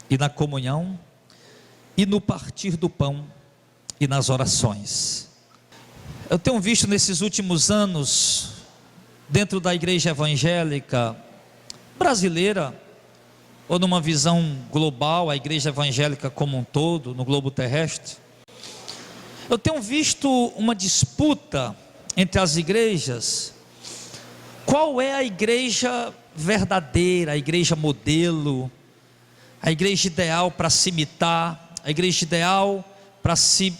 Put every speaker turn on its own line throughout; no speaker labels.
e na comunhão, e no partir do pão, e nas orações. Eu tenho visto nesses últimos anos, dentro da igreja evangélica brasileira, ou numa visão global, a igreja evangélica como um todo, no globo terrestre, eu tenho visto uma disputa entre as igrejas. Qual é a igreja verdadeira, a igreja modelo, a igreja ideal para se imitar, a igreja ideal para se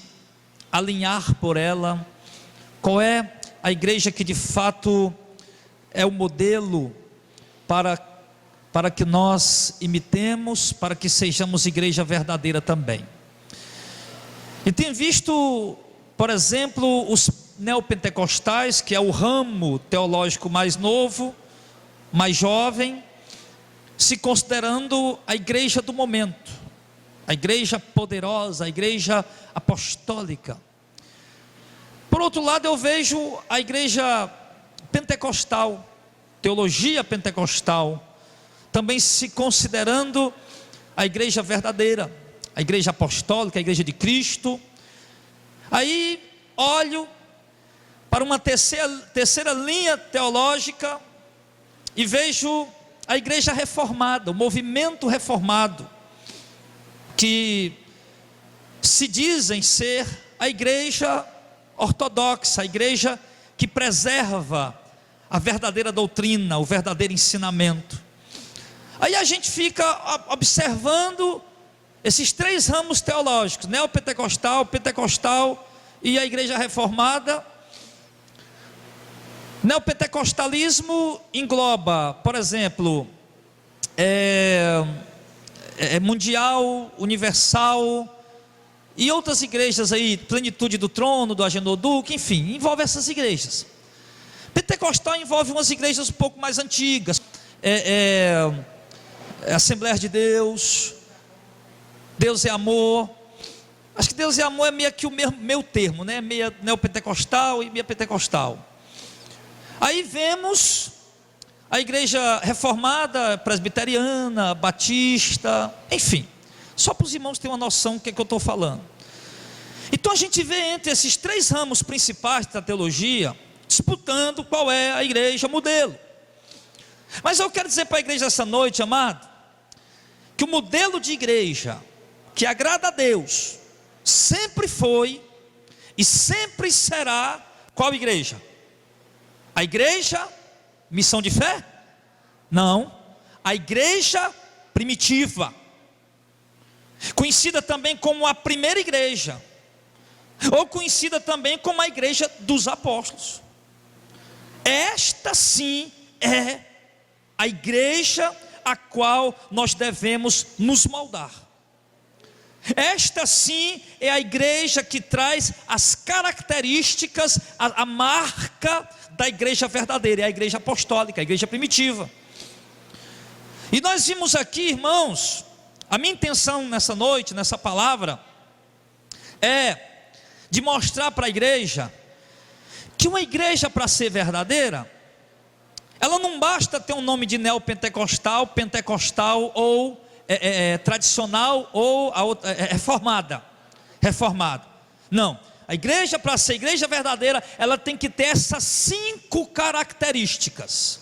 alinhar por ela? Qual é a igreja que de fato é o modelo para que nós imitemos, para que sejamos igreja verdadeira também? E tem visto, por exemplo, os neopentecostais, que é o ramo teológico mais novo, mais jovem, se considerando a igreja do momento, a igreja poderosa, a igreja apostólica. Por outro lado, eu vejo a igreja pentecostal, teologia pentecostal, também se considerando a igreja verdadeira, a igreja apostólica, a igreja de Cristo. Aí olho para uma terceira linha teológica e vejo a igreja reformada, o movimento reformado, que se dizem ser a igreja ortodoxa, a igreja que preserva a verdadeira doutrina, o verdadeiro ensinamento. Aí a gente fica observando esses três ramos teológicos, neopentecostal, pentecostal e a igreja reformada. Neopentecostalismo engloba, por exemplo, mundial, universal e outras igrejas aí, Plenitude do Trono, do Agenor Duque, enfim, envolve essas igrejas. Pentecostal envolve umas igrejas um pouco mais antigas, Assembleia de Deus, Deus é amor. Acho que Deus é amor é meio que o meu termo, né? Meia neopentecostal e meia pentecostal. Aí vemos a igreja reformada, presbiteriana, batista, enfim, só para os irmãos terem uma noção do que é que eu estou falando. Então a gente vê entre esses três ramos principais da teologia, disputando qual é a igreja modelo. Mas eu quero dizer para a igreja essa noite, amado, que o modelo de igreja que agrada a Deus sempre foi e sempre será qual igreja? A igreja missão de fé? Não, a igreja primitiva, conhecida também como a primeira igreja, ou conhecida também como a igreja dos apóstolos. Esta sim é a igreja a qual nós devemos nos moldar. Esta sim é a igreja que traz as características, a marca da igreja verdadeira, é a igreja apostólica, a igreja primitiva. E nós vimos aqui, irmãos, a minha intenção nessa noite, nessa palavra, é de mostrar para a igreja que uma igreja, para ser verdadeira, ela não basta ter um nome de neopentecostal, pentecostal ou tradicional ou reformada. Não, a igreja, para ser igreja verdadeira, ela tem que ter essas 5 características.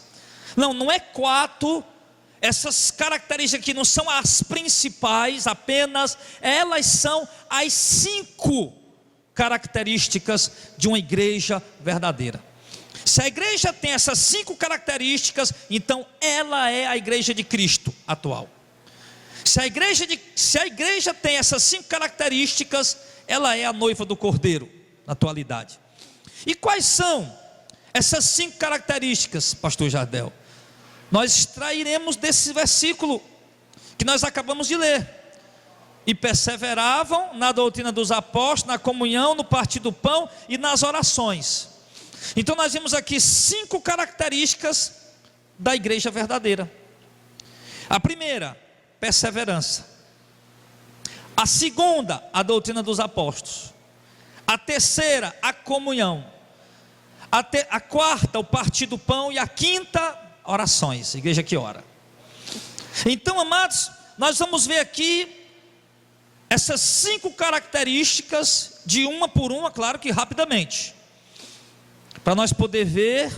Não é 4. Essas características aqui não são as principais apenas, elas são as 5 características de uma igreja verdadeira. Se a igreja tem essas 5 características, então ela é a igreja de Cristo atual. Se a igreja tem essas 5 características, ela é a noiva do Cordeiro na atualidade. E quais são essas 5 características, pastor Jardel? Nós extrairemos desse versículo que nós acabamos de ler. E perseveravam na doutrina dos apóstolos, na comunhão, no partir do pão e nas orações. Então nós vimos aqui 5 características da igreja verdadeira. A primeira, perseverança. A segunda, a doutrina dos apóstolos. A terceira, a comunhão. A quarta, o partir do pão. E a quinta, orações, a igreja que ora. Então, amados, nós vamos ver aqui essas 5 características, de uma por uma, claro que rapidamente, para nós poder ver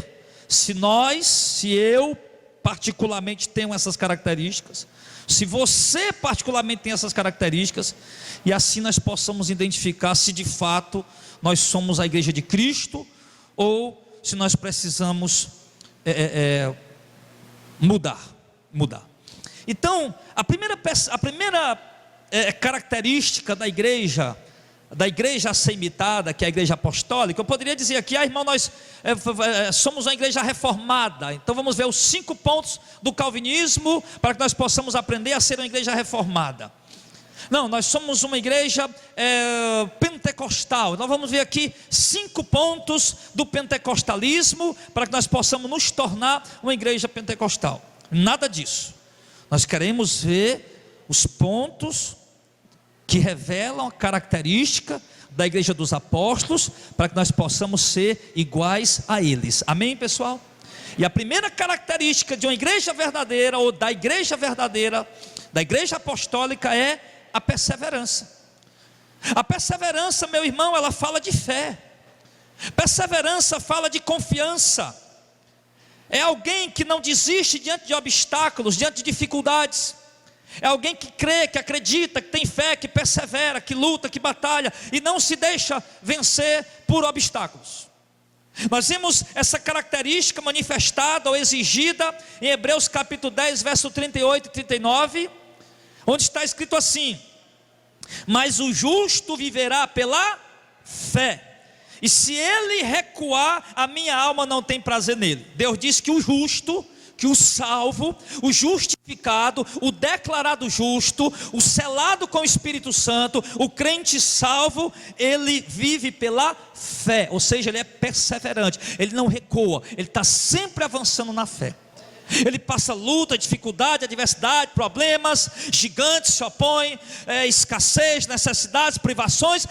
se eu particularmente tenho essas características, se você particularmente tem essas características, e assim nós possamos identificar se de fato nós somos a igreja de Cristo, ou se nós precisamos mudar. Então, a primeira característica da igreja a ser imitada, que é a igreja apostólica, eu poderia dizer aqui, irmão, nós somos uma igreja reformada. Então vamos ver os 5 pontos do calvinismo, para que nós possamos aprender a ser uma igreja reformada. Não, nós somos uma igreja pentecostal. Então vamos ver aqui 5 pontos do pentecostalismo, para que nós possamos nos tornar uma igreja pentecostal. Nada disso. Nós queremos ver os pontos que revelam a característica da igreja dos apóstolos, para que nós possamos ser iguais a eles. Amém, pessoal? E a primeira característica de uma igreja verdadeira, ou da igreja verdadeira, da igreja apostólica, é a perseverança. A perseverança, meu irmão, ela fala de fé. Perseverança fala de confiança. É alguém que não desiste diante de obstáculos, diante de dificuldades. É alguém que crê, que acredita, que tem fé, que persevera, que luta, que batalha e não se deixa vencer por obstáculos. Nós vimos essa característica manifestada ou exigida em Hebreus capítulo 10, verso 38 e 39, onde está escrito assim: mas o justo viverá pela fé, e se ele recuar, a minha alma não tem prazer nele. Deus diz que o justo, que o salvo, o justificado, o declarado justo, o selado com o Espírito Santo, o crente salvo, ele vive pela fé, ou seja, ele é perseverante, ele não recua, ele está sempre avançando na fé. Ele passa luta, dificuldade, adversidade, problemas, gigantes se opõem, escassez, necessidades, privações,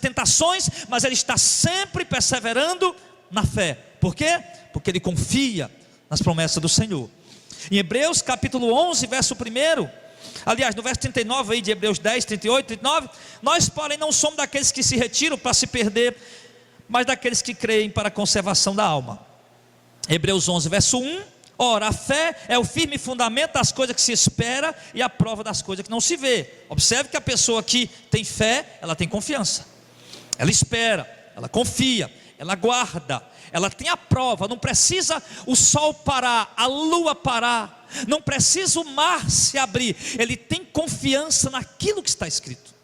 tentações, mas ele está sempre perseverando na fé. Por quê? Porque ele confia nas promessas do Senhor. Em Hebreus capítulo 11, verso 1, aliás, no verso 39 aí de Hebreus 10, 38, 39, nós porém não somos daqueles que se retiram para se perder, mas daqueles que creem para a conservação da alma. Hebreus 11, verso 1, ora, a fé é o firme fundamento das coisas que se espera e a prova das coisas que não se vê. Observe que a pessoa que tem fé, ela tem confiança, ela espera, ela confia, ela guarda, ela tem a prova. Não precisa o sol parar, a lua parar, não precisa o mar se abrir, ele tem confiança naquilo que está escrito,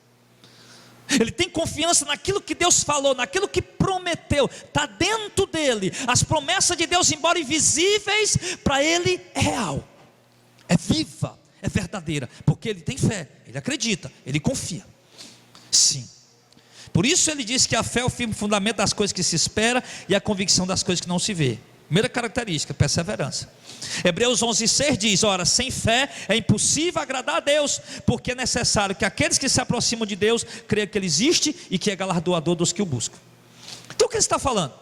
ele tem confiança naquilo que Deus falou, naquilo que prometeu, está dentro dele. As promessas de Deus, embora invisíveis, para ele é real, é viva, é verdadeira, porque ele tem fé, ele acredita, ele confia. Sim, por isso ele diz que a fé é o firme fundamento das coisas que se espera e a convicção das coisas que não se vê. Primeira característica, perseverança. Hebreus 11:6 diz: ora, sem fé é impossível agradar a Deus, porque é necessário que aqueles que se aproximam de Deus creiam que Ele existe e que é galardoador dos que o buscam. Então o que ele está falando?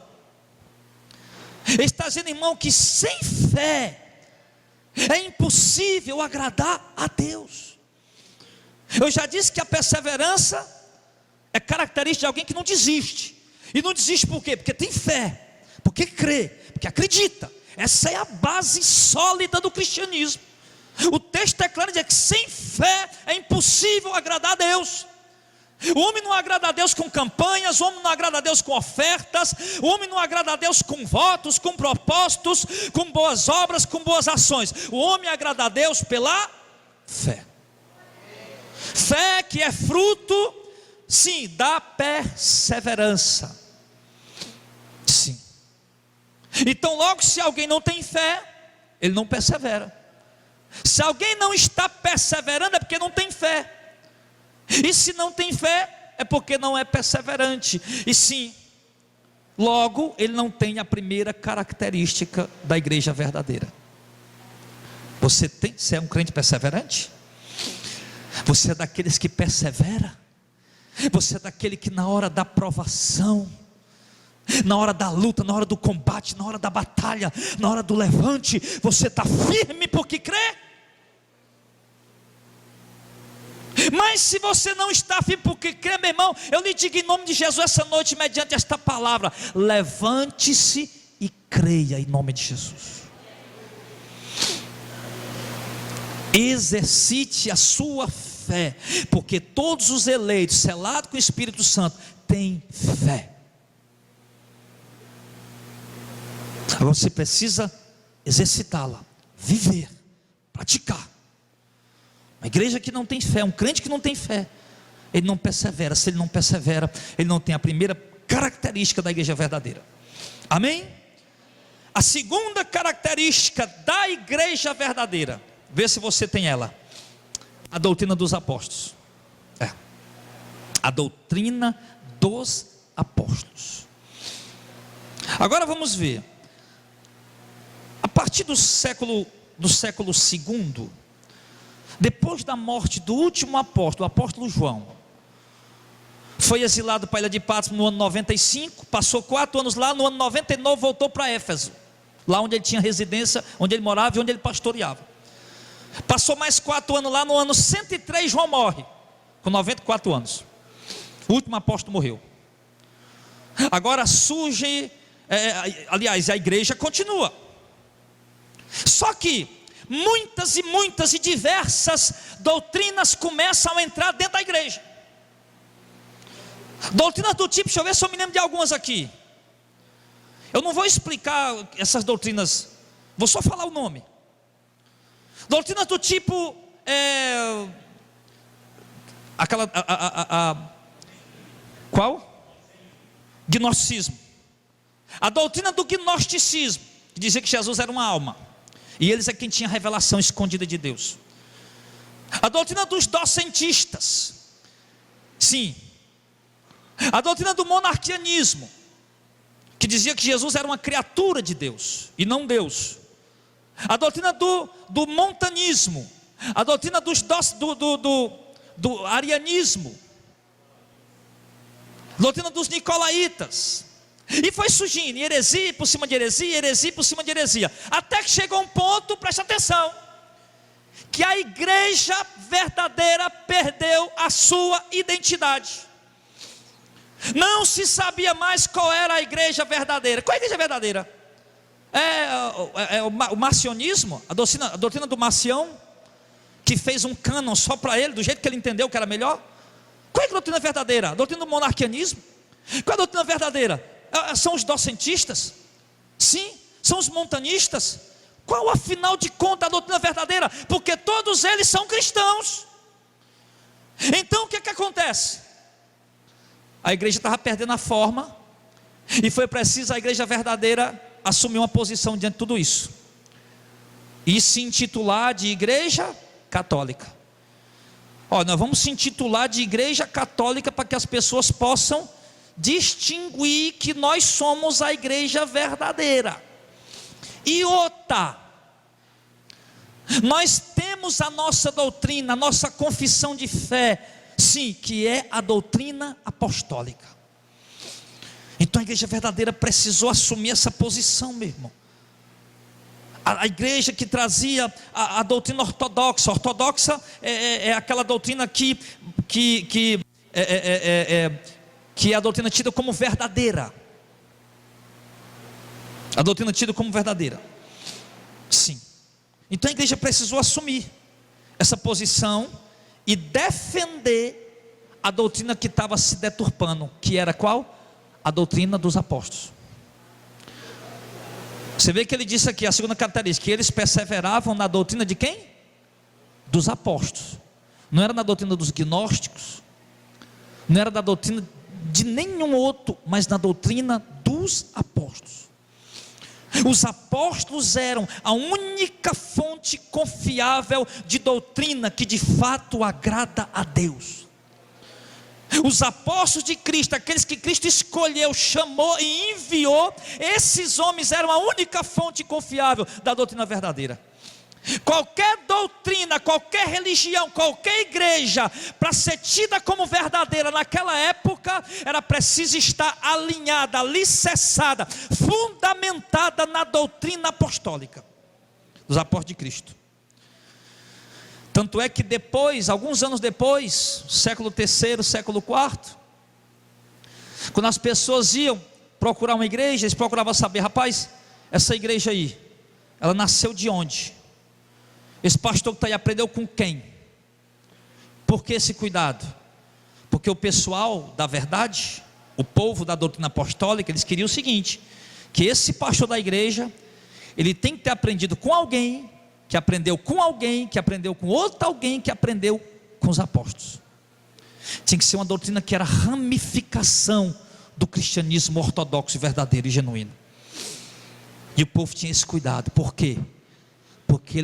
Ele está dizendo, irmão, que sem fé é impossível agradar a Deus. Eu já disse que a perseverança é característica de alguém que não desiste. E não desiste por quê? Porque tem fé, porque crê, porque acredita. Essa é a base sólida do cristianismo. O texto declara que sem fé é impossível agradar a Deus. O homem não agrada a Deus com campanhas, o homem não agrada a Deus com ofertas, o homem não agrada a Deus com votos, com propósitos, com boas obras, com boas ações. O homem agrada a Deus pela fé. Fé que é fruto, sim, da perseverança. Sim. Então logo, se alguém não tem fé, ele não persevera. Se alguém não está perseverando, é porque não tem fé. E se não tem fé, é porque não é perseverante. E sim, logo ele não tem a primeira característica da igreja verdadeira. Você é um crente perseverante? Você é daqueles que persevera? Você é daquele que na hora da provação, na hora da luta, na hora do combate, na hora da batalha, na hora do levante, você está firme porque crê? Mas se você não está firme porque crê, meu irmão, eu lhe digo em nome de Jesus essa noite, mediante esta palavra: levante-se e creia em nome de Jesus. Exercite a sua fé, porque todos os eleitos, selados com o Espírito Santo, têm fé. Agora você precisa exercitá-la, viver, praticar. Uma igreja que não tem fé, um crente que não tem fé, ele não persevera. Se ele não persevera, ele não tem a primeira característica da igreja verdadeira. Amém? A segunda característica da igreja verdadeira, vê se você tem ela: a doutrina dos apóstolos. A doutrina dos apóstolos. Agora vamos ver. A partir do século II, depois da morte do último apóstolo, o apóstolo João, foi exilado para a ilha de Patmos no ano 95, passou 4 anos lá, no ano 99 voltou para Éfeso, lá onde ele tinha residência, onde ele morava e onde ele pastoreava. Passou mais 4 anos lá, no ano 103 João morre, com 94 anos, o último apóstolo morreu. Agora surge, aliás, a igreja continua, só que muitas e diversas doutrinas começam a entrar dentro da igreja. Doutrinas do tipo, deixa eu ver se eu me lembro de algumas aqui. Eu não vou explicar essas doutrinas, vou só falar o nome. Doutrinas do tipo, qual? Gnosticismo. A doutrina do gnosticismo, que dizia que Jesus era uma alma, e eles é quem tinha a revelação escondida de Deus. A doutrina dos docentistas, sim. A doutrina do monarquianismo, que dizia que Jesus era uma criatura de Deus e não Deus. A doutrina do montanismo, a doutrina do arianismo, a doutrina dos nicolaítas. E foi surgindo heresia por cima de heresia, heresia por cima de heresia, até que chegou um ponto, presta atenção, que a igreja verdadeira perdeu a sua identidade. Não se sabia mais qual era a igreja verdadeira. Qual é a igreja verdadeira? O marcionismo, a doutrina do Marcião, que fez um cânon só para ele, do jeito que ele entendeu que era melhor. Qual é a doutrina verdadeira? A doutrina do monarquianismo. Qual é a doutrina verdadeira? São os docentistas? Sim. São os montanistas? Qual, afinal de contas, a doutrina verdadeira? Porque todos eles são cristãos. Então o que acontece? A igreja estava perdendo a forma, e foi preciso a igreja verdadeira assumir uma posição diante de tudo isso, e se intitular de igreja católica. Nós vamos se intitular de igreja católica para que as pessoas possam distinguir que nós somos a igreja verdadeira. E outra, nós temos a nossa doutrina, a nossa confissão de fé, sim, que é a doutrina apostólica. Então a igreja verdadeira precisou assumir essa posição, meu irmão. A igreja que trazia a doutrina ortodoxa. Ortodoxa é aquela doutrina que é a doutrina tida como verdadeira. A doutrina tida como verdadeira. Sim. Então a igreja precisou assumir essa posição e defender a doutrina que estava se deturpando, que era qual? A doutrina dos apóstolos. Você vê que ele disse aqui, a segunda característica, que eles perseveravam na doutrina de quem? Dos apóstolos. Não era na doutrina dos gnósticos, não era da doutrina de nenhum outro, mas na doutrina dos apóstolos. Os apóstolos eram a única fonte confiável de doutrina que de fato agrada a Deus. Os apóstolos de Cristo, aqueles que Cristo escolheu, chamou e enviou, esses homens eram a única fonte confiável da doutrina verdadeira. Qualquer doutrina, qualquer religião, qualquer igreja, para ser tida como verdadeira naquela época, era preciso estar alinhada, alicerçada, fundamentada na doutrina apostólica dos apóstolos de Cristo. Tanto é que depois, alguns anos depois, século terceiro, século quarto, quando as pessoas iam procurar uma igreja, eles procuravam saber: rapaz, essa igreja aí, ela nasceu de onde? Esse pastor que está aí aprendeu com quem? Por que esse cuidado? Porque o pessoal da verdade, o povo da doutrina apostólica, eles queriam o seguinte: que esse pastor da igreja, ele tem que ter aprendido com alguém, que aprendeu com alguém, que aprendeu com outro alguém, que aprendeu com os apóstolos. Tinha que ser uma doutrina que era ramificação do cristianismo ortodoxo, verdadeiro e genuíno. E o povo tinha esse cuidado. Por quê? Porque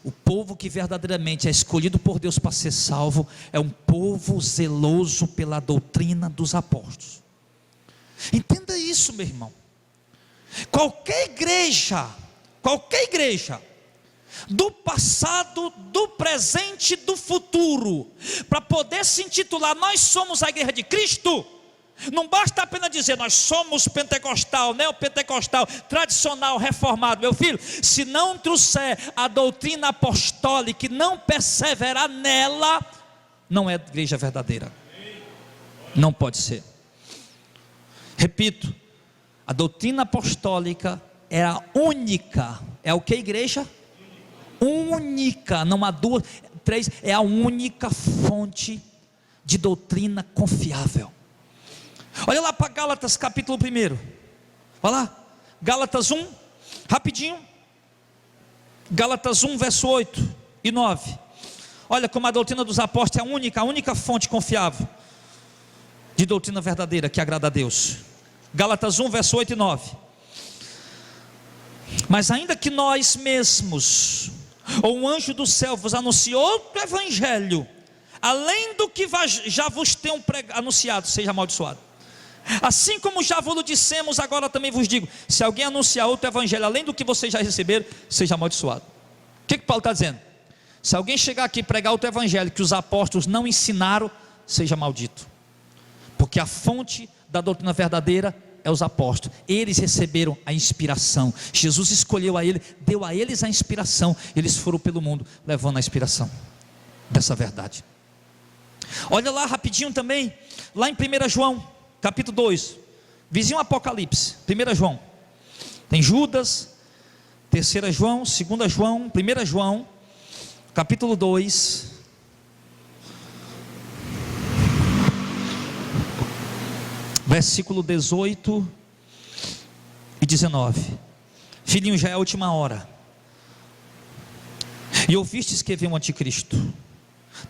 o povo que verdadeiramente é escolhido por Deus para ser salvo, é um povo zeloso pela doutrina dos apóstolos. Entenda isso, meu irmão. Qualquer igreja do passado, do presente e do futuro, para poder se intitular nós somos a igreja de Cristo, não basta apenas dizer nós somos pentecostal, neopentecostal, tradicional, reformado. Meu filho, se não trouxer a doutrina apostólica e não perseverar nela, não é igreja verdadeira. Não pode ser. Repito, a doutrina apostólica é a única. É o que, igreja? Única, não há duas, três, é a única fonte de doutrina confiável. Olha lá para Gálatas capítulo 1. Olha lá, Gálatas 1, rapidinho. Gálatas 1, verso 8 e 9. Olha como a doutrina dos apóstolos é a única fonte confiável de doutrina verdadeira que agrada a Deus. Gálatas 1, verso 8 e 9. Mas ainda que nós mesmos, ou um anjo do céu vos anuncie outro evangelho, além do que já vos tenham anunciado, seja amaldiçoado. Assim como já vos dissemos, agora também vos digo: se alguém anunciar outro evangelho além do que vocês já receberam, seja amaldiçoado. O que Paulo está dizendo? Se alguém chegar aqui e pregar outro evangelho que os apóstolos não ensinaram, seja maldito. Porque a fonte da doutrina verdadeira é os apóstolos. Eles receberam a inspiração. Jesus escolheu a ele, deu a eles a inspiração. Eles foram pelo mundo levando a inspiração dessa verdade. Olha lá rapidinho também, lá em 1 João capítulo 2, vizinho Apocalipse. 1 João, tem Judas, 3 João, 2 João, 1 João capítulo 2, versículo 18 e 19. Filhinho, já é a última hora, e ouvistes que veio o anticristo.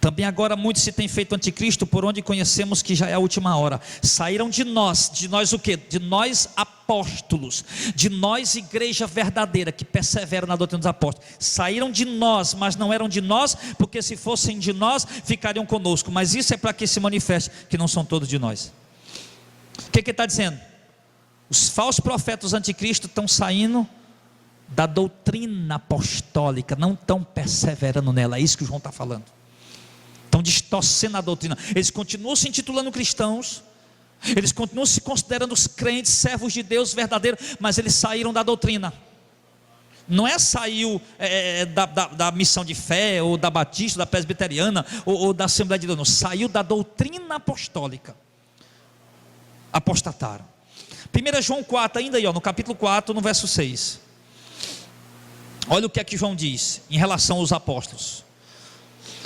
Também agora muitos se têm feito anticristo, por onde conhecemos que já é a última hora. Saíram de nós o quê? De nós apóstolos, de nós igreja verdadeira, que persevera na doutrina dos apóstolos. Saíram de nós, mas não eram de nós, porque se fossem de nós, ficariam conosco. Mas isso é para que se manifeste que não são todos de nós. O que ele está dizendo? Os falsos profetas anticristos estão saindo da doutrina apostólica, não estão perseverando nela. É isso que o João está falando. Estão distorcendo a doutrina. Eles continuam se intitulando cristãos, eles continuam se considerando os crentes, servos de Deus verdadeiros, mas eles saíram da doutrina. Não é saiu da missão de fé, ou da batista, da presbiteriana, ou da Assembleia de Deus, não. Saiu da doutrina apostólica. Apostataram. 1 João 4, ainda aí, no capítulo 4, no verso 6. Olha o que é que João diz em relação aos apóstolos.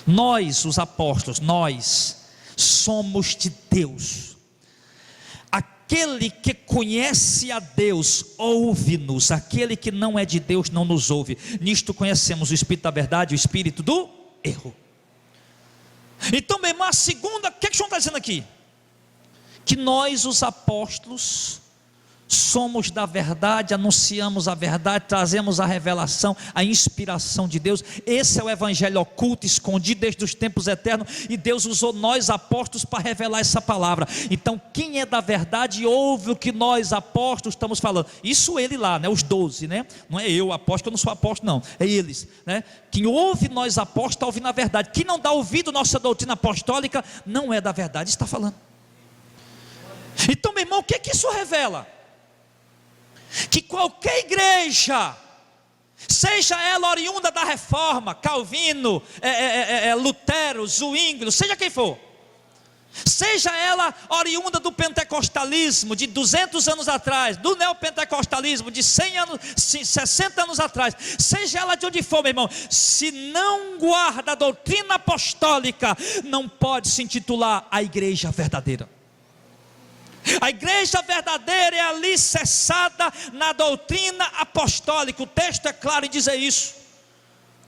Nós, os apóstolos, nós somos de Deus. Aquele que conhece a Deus, ouve-nos. Aquele que não é de Deus, não nos ouve. Nisto conhecemos o Espírito da verdade e o Espírito do erro. Então, meu irmão, a segunda, o que João está dizendo aqui? Que nós, os apóstolos, somos da verdade, anunciamos a verdade, trazemos a revelação, a inspiração de Deus. Esse é o evangelho oculto, escondido desde os tempos eternos, e Deus usou nós apóstolos para revelar essa palavra. Então quem é da verdade ouve o que nós apóstolos estamos falando. Isso ele lá, os 12, não é eu apóstolo, eu não sou apóstolo não, é eles, Quem ouve nós apóstolos está ouvindo a verdade. Quem não dá ouvido à nossa doutrina apostólica não é da verdade, está falando. Então, meu irmão, o que isso revela? Que qualquer igreja seja ela oriunda da Reforma, Calvino, Lutero, Zwinglio, seja quem for, seja ela oriunda do pentecostalismo de 200 anos atrás, do neopentecostalismo de 100 anos, 60 anos atrás, seja ela de onde for, meu irmão, se não guarda a doutrina apostólica, não pode se intitular a igreja verdadeira. A igreja verdadeira é alicerçada na doutrina apostólica. O texto é claro em dizer isso.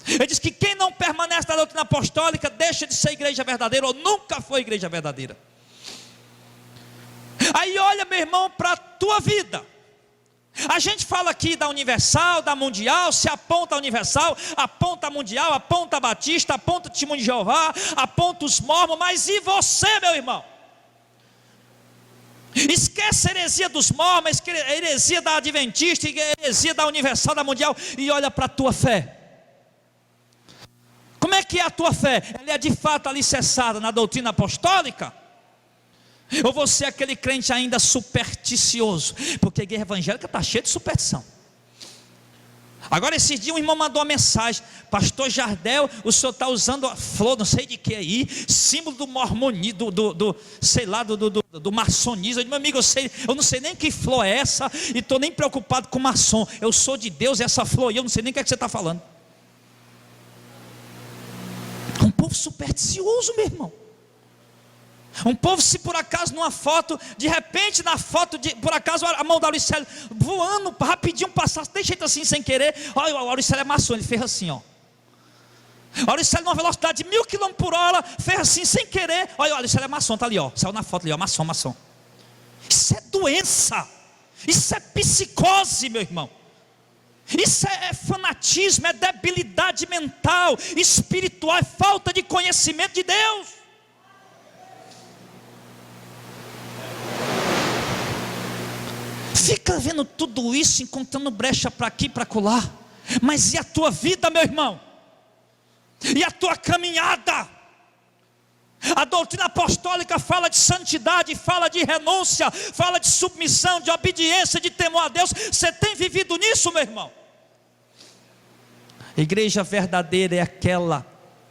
Ele diz que quem não permanece na doutrina apostólica deixa de ser igreja verdadeira, ou nunca foi igreja verdadeira. Aí olha, meu irmão, para a tua vida. A gente fala aqui da Universal, da Mundial, se aponta a Universal, aponta a Mundial, aponta a Batista, aponta o Testemunho de Jeová, aponta os Mormons, mas e você, meu irmão? Esquece a heresia dos Mormons, a heresia da Adventista, a heresia da Universal, da Mundial, e olha para a tua fé. Como é que é a tua fé? Ela é de fato alicerçada na doutrina apostólica? Ou você é aquele crente ainda supersticioso? Porque a igreja evangélica está cheia de superstição. Agora esses dias um irmão mandou uma mensagem: pastor Jardel, o senhor está usando a flor, não sei de que aí, símbolo do mormonismo, do maçonismo. Eu digo, meu amigo, eu não sei nem que flor é essa, e estou nem preocupado com maçom. Eu sou de Deus e essa flor, e eu não sei nem o que é que você está falando. Um povo supersticioso, meu irmão. Um povo, se por acaso numa foto, de repente na foto, por acaso a mão da Auricelio voando, rapidinho passasse, de jeito assim, sem querer, olha, o Auricelio é maçom, ele fez assim, ó. A Auricelio numa velocidade de 1000 km por hora, fez assim, sem querer, olha, o Auricelio é maçom, está ali, ó, saiu na foto ali, ó, maçom. Isso é doença, isso é psicose, meu irmão. Isso é fanatismo, é debilidade mental, espiritual, é falta de conhecimento de Deus. Fica vendo tudo isso, encontrando brecha para aqui e para acolá. Mas e a tua vida, meu irmão? E a tua caminhada? A doutrina apostólica fala de santidade, fala de renúncia, fala de submissão, de obediência, de temor a Deus. Você tem vivido nisso, meu irmão? A igreja verdadeira é aquela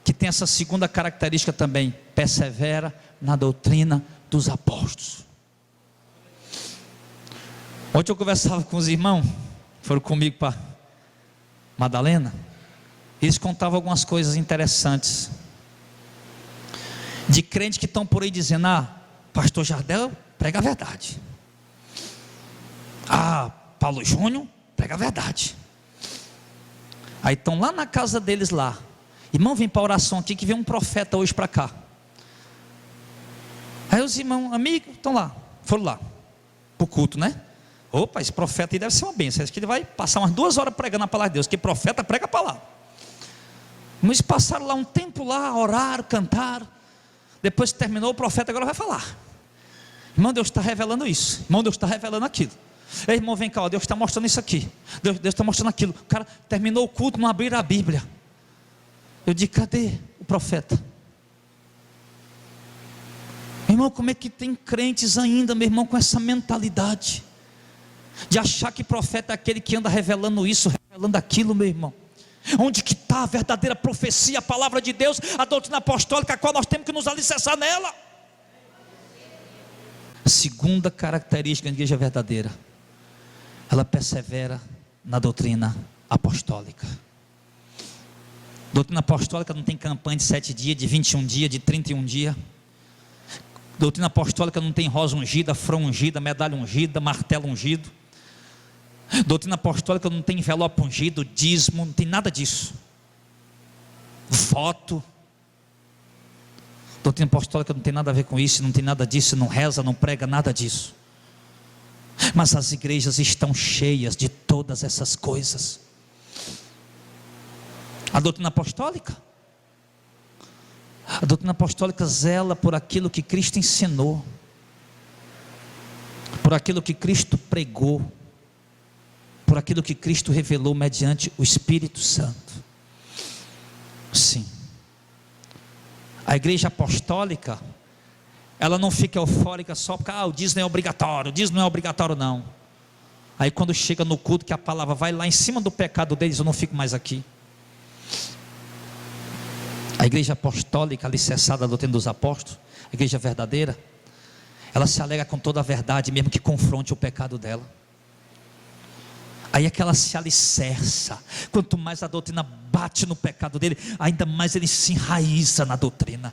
que tem essa segunda característica também: persevera na doutrina dos apóstolos. Ontem eu conversava com os irmãos, foram comigo para Madalena, eles contavam algumas coisas interessantes, de crentes que estão por aí dizendo: pastor Jardel prega a verdade, Paulo Júnior prega a verdade. Aí estão lá na casa deles lá, irmão, vem para a oração aqui que vem um profeta hoje para cá. Aí os irmãos, amigos, estão lá, foram lá, para o culto, né? Opa, esse profeta aí deve ser uma bênção. Acho que ele vai passar umas 2 horas pregando a palavra de Deus, porque profeta prega a palavra. Mas passaram lá um tempo lá, oraram, cantaram. Depois que terminou, o profeta agora vai falar. Irmão, Deus está revelando isso. Irmão, Deus está revelando aquilo. Ei, irmão, vem cá, ó, Deus está mostrando isso aqui. Deus está mostrando aquilo. O cara terminou o culto, não abriram a Bíblia. Eu digo, cadê o profeta? Meu irmão, como é que tem crentes ainda, meu irmão, com essa mentalidade de achar que profeta é aquele que anda revelando isso, revelando aquilo, meu irmão? Onde que está a verdadeira profecia, a palavra de Deus, a doutrina apostólica, a qual nós temos que nos alicerçar nela? A segunda característica da igreja verdadeira: ela persevera na doutrina apostólica. Doutrina apostólica não tem campanha de 7 dias, de 21 dias, de 31 dias. Doutrina apostólica não tem rosa ungida, flor ungida, medalha ungida, martelo ungido. Doutrina apostólica não tem envelope ungido, dízimo, não tem nada disso. Voto. Doutrina apostólica não tem nada a ver com isso, não tem nada disso, não reza, não prega, nada disso. Mas as igrejas estão cheias de todas essas coisas. A doutrina apostólica zela por aquilo que Cristo ensinou, por aquilo que Cristo pregou, por aquilo que Cristo revelou mediante o Espírito Santo. Sim. A igreja apostólica, ela não fica eufórica só porque o dízimo é obrigatório. O dízimo não é obrigatório, não. Aí quando chega no culto que a palavra vai lá em cima do pecado deles, eu não fico mais aqui. A igreja apostólica, alicerçada da doutrina dos apóstolos, a igreja verdadeira, ela se alega com toda a verdade, mesmo que confronte o pecado dela. Aí é que ela se alicerça. Quanto mais a doutrina bate no pecado dele, ainda mais ele se enraiza na doutrina.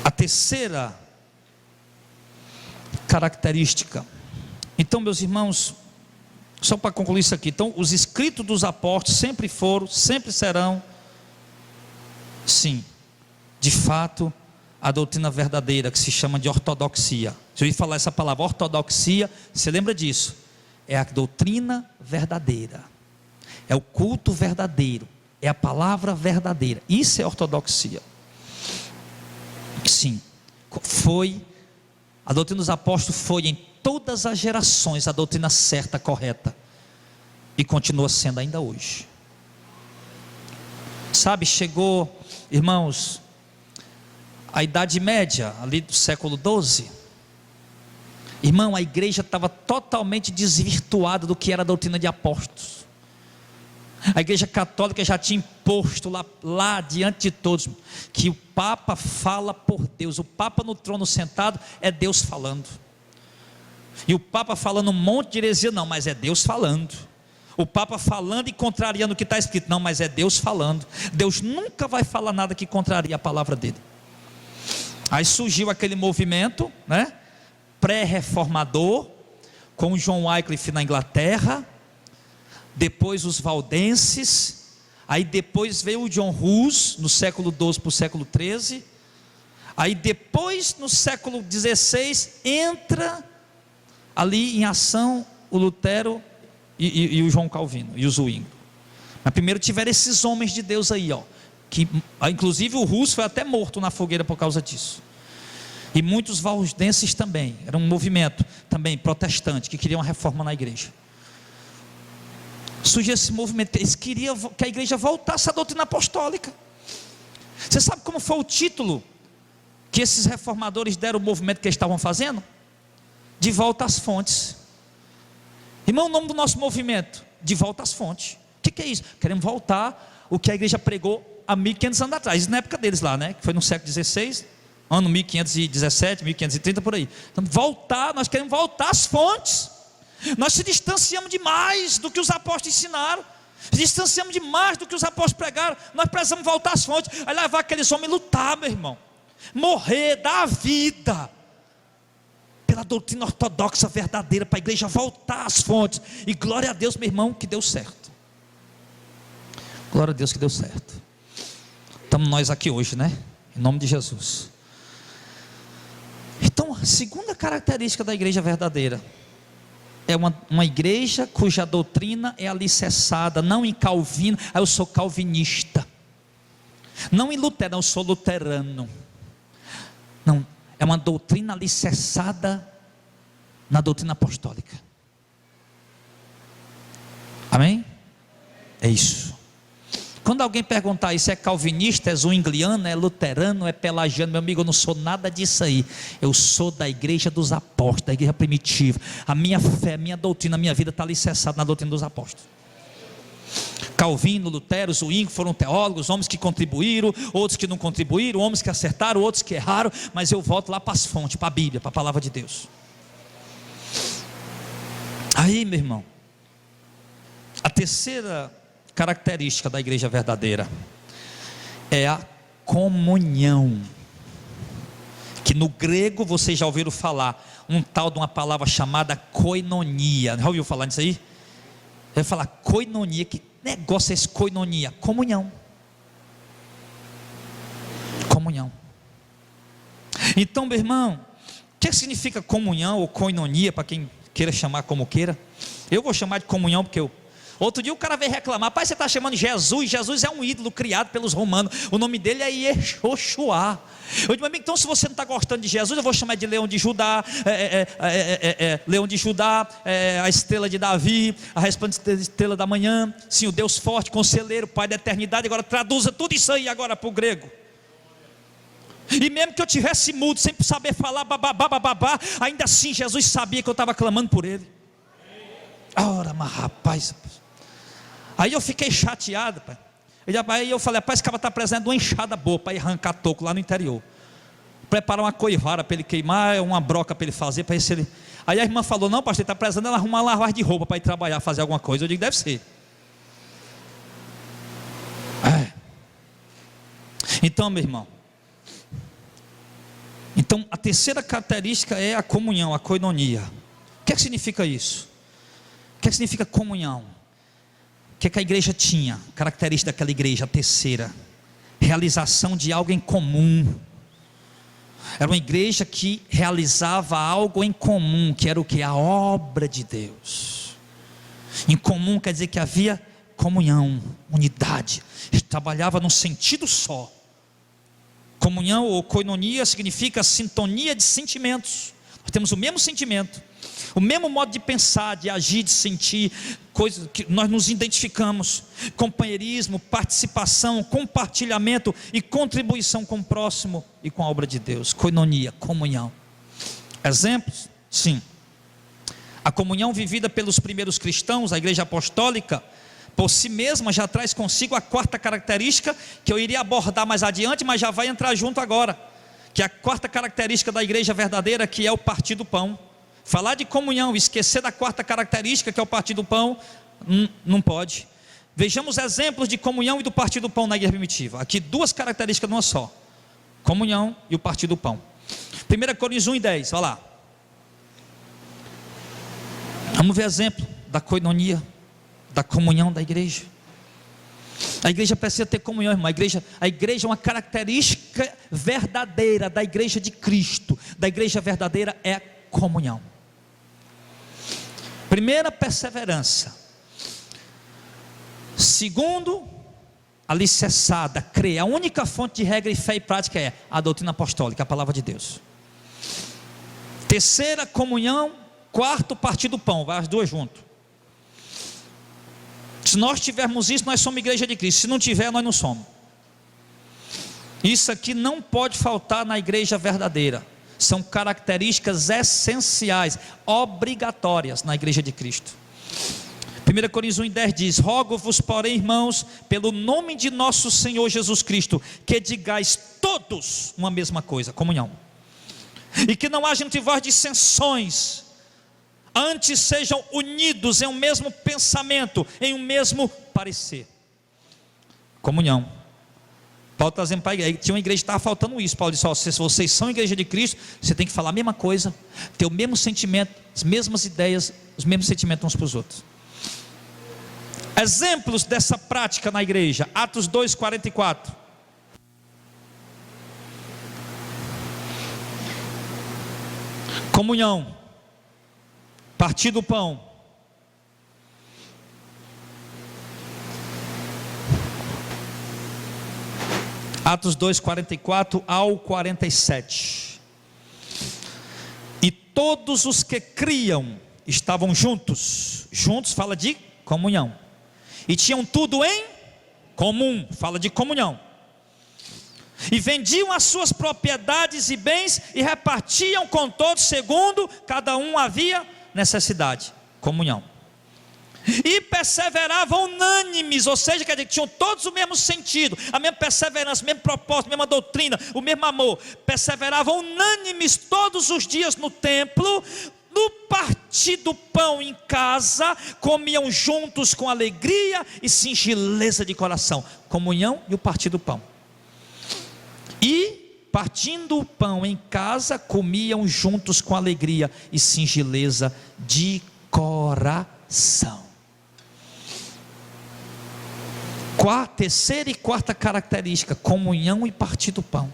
A terceira característica. Então, meus irmãos, só para concluir isso aqui, então, os escritos dos apóstolos sempre foram, sempre serão, sim, de fato, a doutrina verdadeira, que se chama de ortodoxia. Se eu ouvir falar essa palavra, ortodoxia, você lembra disso? É a doutrina verdadeira, é o culto verdadeiro, é a palavra verdadeira. Isso é ortodoxia. Sim, foi, a doutrina dos apóstolos foi em todas as gerações a doutrina certa, correta, e continua sendo ainda hoje. Sabe, chegou, irmãos, a Idade Média, ali do século XII, irmão, a igreja estava totalmente desvirtuada do que era a doutrina de apóstolos. A igreja católica já tinha imposto lá diante de todos, que o Papa fala por Deus. O Papa no trono sentado é Deus falando. E o Papa falando um monte de heresia, não, mas é Deus falando. O Papa falando e contrariando o que está escrito, não, mas é Deus falando. Deus nunca vai falar nada que contraria a palavra dele. Aí surgiu aquele movimento, né, pré-reformador, com o John Wycliffe na Inglaterra, depois os valdenses, aí depois veio o John Hus, no século XII para o século XIII, aí depois no século XVI, entra ali em ação o Lutero e o João Calvino, e o Zwingli. Mas primeiro tiveram esses homens de Deus aí, ó, que inclusive o Hus foi até morto na fogueira por causa disso. E muitos valdenses também, era um movimento também protestante, que queria uma reforma na igreja. Surgiu esse movimento, eles queriam que a igreja voltasse à doutrina apostólica. Você sabe como foi o título que esses reformadores deram ao movimento que eles estavam fazendo? De volta às fontes. Irmão, o nome do nosso movimento, de volta às fontes. O que é isso? Queremos voltar o que a igreja pregou há 1500 anos atrás, na época deles lá, né? Que foi no século XVI, ano 1517, 1530, por aí. Então, nós queremos voltar às fontes. Nós se distanciamos demais do que os apóstolos ensinaram, se distanciamos demais do que os apóstolos pregaram. Nós precisamos voltar às fontes. Aí levar aqueles homens lutar, meu irmão, morrer, dar a vida pela doutrina ortodoxa verdadeira, para a igreja voltar às fontes. E glória a Deus, meu irmão, que deu certo. Glória a Deus que deu certo. Estamos nós aqui hoje, né? Em nome de Jesus. Então, a segunda característica da igreja verdadeira é uma igreja cuja doutrina é alicerçada, não em Calvino, eu sou calvinista, não em Lutero, eu sou luterano. Não, é uma doutrina alicerçada na doutrina apostólica. Amém? É isso. Quando alguém perguntar isso, é calvinista, é zwingliano, é luterano, é pelagiano, meu amigo, eu não sou nada disso aí. Eu sou da igreja dos apóstolos, da igreja primitiva. A minha fé, a minha doutrina, a minha vida está alicerçada na doutrina dos apóstolos. Calvino, Lutero, Zwingli foram teólogos, homens que contribuíram, outros que não contribuíram, homens que acertaram, outros que erraram, mas eu volto lá para as fontes, para a Bíblia, para a palavra de Deus. Aí, meu irmão, a terceira característica da igreja verdadeira é a comunhão, que no grego vocês já ouviram falar um tal de uma palavra chamada koinonia. Já ouviu falar nisso aí? Vai falar koinonia. Que negócio é esse koinonia? Comunhão. Comunhão. Então, meu irmão, o que significa comunhão ou koinonia, para quem queira chamar como queira? Eu vou chamar de comunhão porque outro dia o cara veio reclamar: pai, você está chamando Jesus? Jesus é um ídolo criado pelos romanos, o nome dele é Yeshua. Eu digo, amigo, então se você não está gostando de Jesus, eu vou chamar de Leão de Judá, Leão de Judá, a estrela de Davi, a resplandecente estrela da manhã, sim, o Deus forte, conselheiro, Pai da eternidade. Agora traduza tudo isso aí agora para o grego. E mesmo que eu tivesse mudo, sem saber falar, babá, ainda assim Jesus sabia que eu estava clamando por ele. Ora, mas rapaz. Aí eu fiquei chateado, pai. Aí eu falei, rapaz, esse cara está precisando de uma enxada boa para ir arrancar toco lá no interior. Preparar uma coivara para ele queimar, uma broca para ele fazer, para ver se ele... Aí a irmã falou, não pastor, ele está precisando ela arrumar uma lavagem de roupa para ir trabalhar, fazer alguma coisa. Eu digo, deve ser. Então, meu irmão, então a terceira característica é a comunhão, a koinonia. O que é que significa isso? O que é que significa comunhão? O que é que a igreja tinha? Característica daquela igreja, a terceira, realização de algo em comum. Era uma igreja que realizava algo em comum, que era o que? A obra de Deus. Em comum quer dizer que havia comunhão, unidade, trabalhava num sentido só. Comunhão ou koinonia significa sintonia de sentimentos. Nós temos o mesmo sentimento, o mesmo modo de pensar, de agir, de sentir, coisas que nós nos identificamos. Companheirismo, participação, compartilhamento e contribuição com o próximo e com a obra de Deus. Koinonia, comunhão. Exemplos? Sim. A comunhão vivida pelos primeiros cristãos, a igreja apostólica, por si mesma já traz consigo a quarta característica, que eu iria abordar mais adiante, mas já vai entrar junto agora, que é a quarta característica da igreja verdadeira, que é o partir do pão. Falar de comunhão, esquecer da quarta característica, que é o partir do pão, não pode. Vejamos exemplos de comunhão e do partir do pão na igreja primitiva. Aqui duas características numa só: comunhão e o partir do pão. 1 Coríntios 1:10, olha lá. Vamos ver exemplo da koinonia, da comunhão da igreja. A igreja precisa ter comunhão, irmão. A igreja é uma característica verdadeira da igreja de Cristo. Da igreja verdadeira é comunhão. Primeira, perseverança. Segundo, alicerçada, crer. A única fonte de regra e fé e prática é a doutrina apostólica, a palavra de Deus. Terceira, comunhão. Quarto, partir do pão. Vai as duas juntas. Se nós tivermos isso, nós somos igreja de Cristo. Se não tiver, nós não somos. Isso aqui não pode faltar na igreja verdadeira. São características essenciais, obrigatórias na igreja de Cristo. 1 Coríntios 1:10 diz: rogo-vos, porém, irmãos, pelo nome de nosso Senhor Jesus Cristo, que digais todos uma mesma coisa, comunhão, e que não haja entre vós dissensões, antes sejam unidos em um mesmo pensamento, em um mesmo parecer. Comunhão. Paulo está dizendo para a igreja, tinha uma igreja que estava faltando isso. Paulo disse: ó, se vocês são igreja de Cristo, você tem que falar a mesma coisa, ter o mesmo sentimento, as mesmas ideias, os mesmos sentimentos uns para os outros. Exemplos dessa prática na igreja: Atos 2:44. Comunhão, partir do pão. Atos 2:44 ao 47. E todos os que criam estavam juntos. Juntos fala de comunhão. E tinham tudo em comum, fala de comunhão. E vendiam as suas propriedades e bens e repartiam com todos segundo cada um havia necessidade. Comunhão. E perseveravam unânimes, ou seja, quer dizer que tinham todos o mesmo sentido, a mesma perseverança, o mesmo propósito, a mesma doutrina, o mesmo amor. Perseveravam unânimes todos os dias no templo, no partir do pão em casa, comiam juntos com alegria e singeleza de coração. Comunhão e o partir do pão. E partindo o pão em casa, comiam juntos com alegria e singeleza de coração. Terceira e quarta característica: comunhão e partir do pão.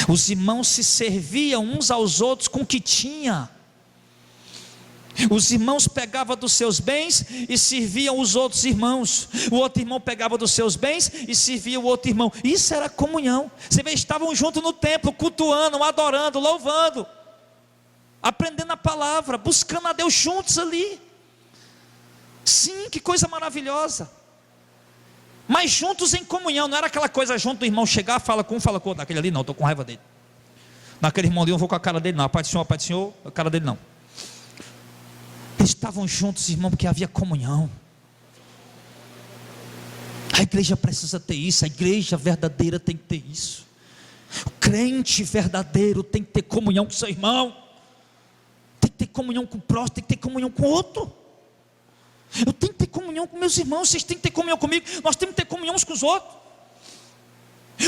Os irmãos se serviam uns aos outros com o que tinha. Os irmãos pegavam dos seus bens e serviam os outros irmãos. O outro irmão pegava dos seus bens e servia o outro irmão. Isso era comunhão. Você vê, estavam juntos no templo, cultuando, adorando, louvando, aprendendo a palavra, buscando a Deus juntos ali. Sim, que coisa maravilhosa. mas juntos em comunhão. Não era aquela coisa junto do irmão chegar, fala com um, fala com outro. Naquele ali não, estou com raiva dele. Naquele irmão ali eu não vou com a cara dele não. A paz do Senhor, a cara dele não. Eles estavam juntos, irmão, porque havia comunhão. A igreja precisa ter isso. A igreja verdadeira tem que ter isso. O crente verdadeiro tem que ter comunhão com seu irmão, tem que ter comunhão com o próximo, tem que ter comunhão com o outro. Eu tenho que ter comunhão com meus irmãos, vocês têm que ter comunhão comigo. Nós temos que ter comunhão uns com os outros.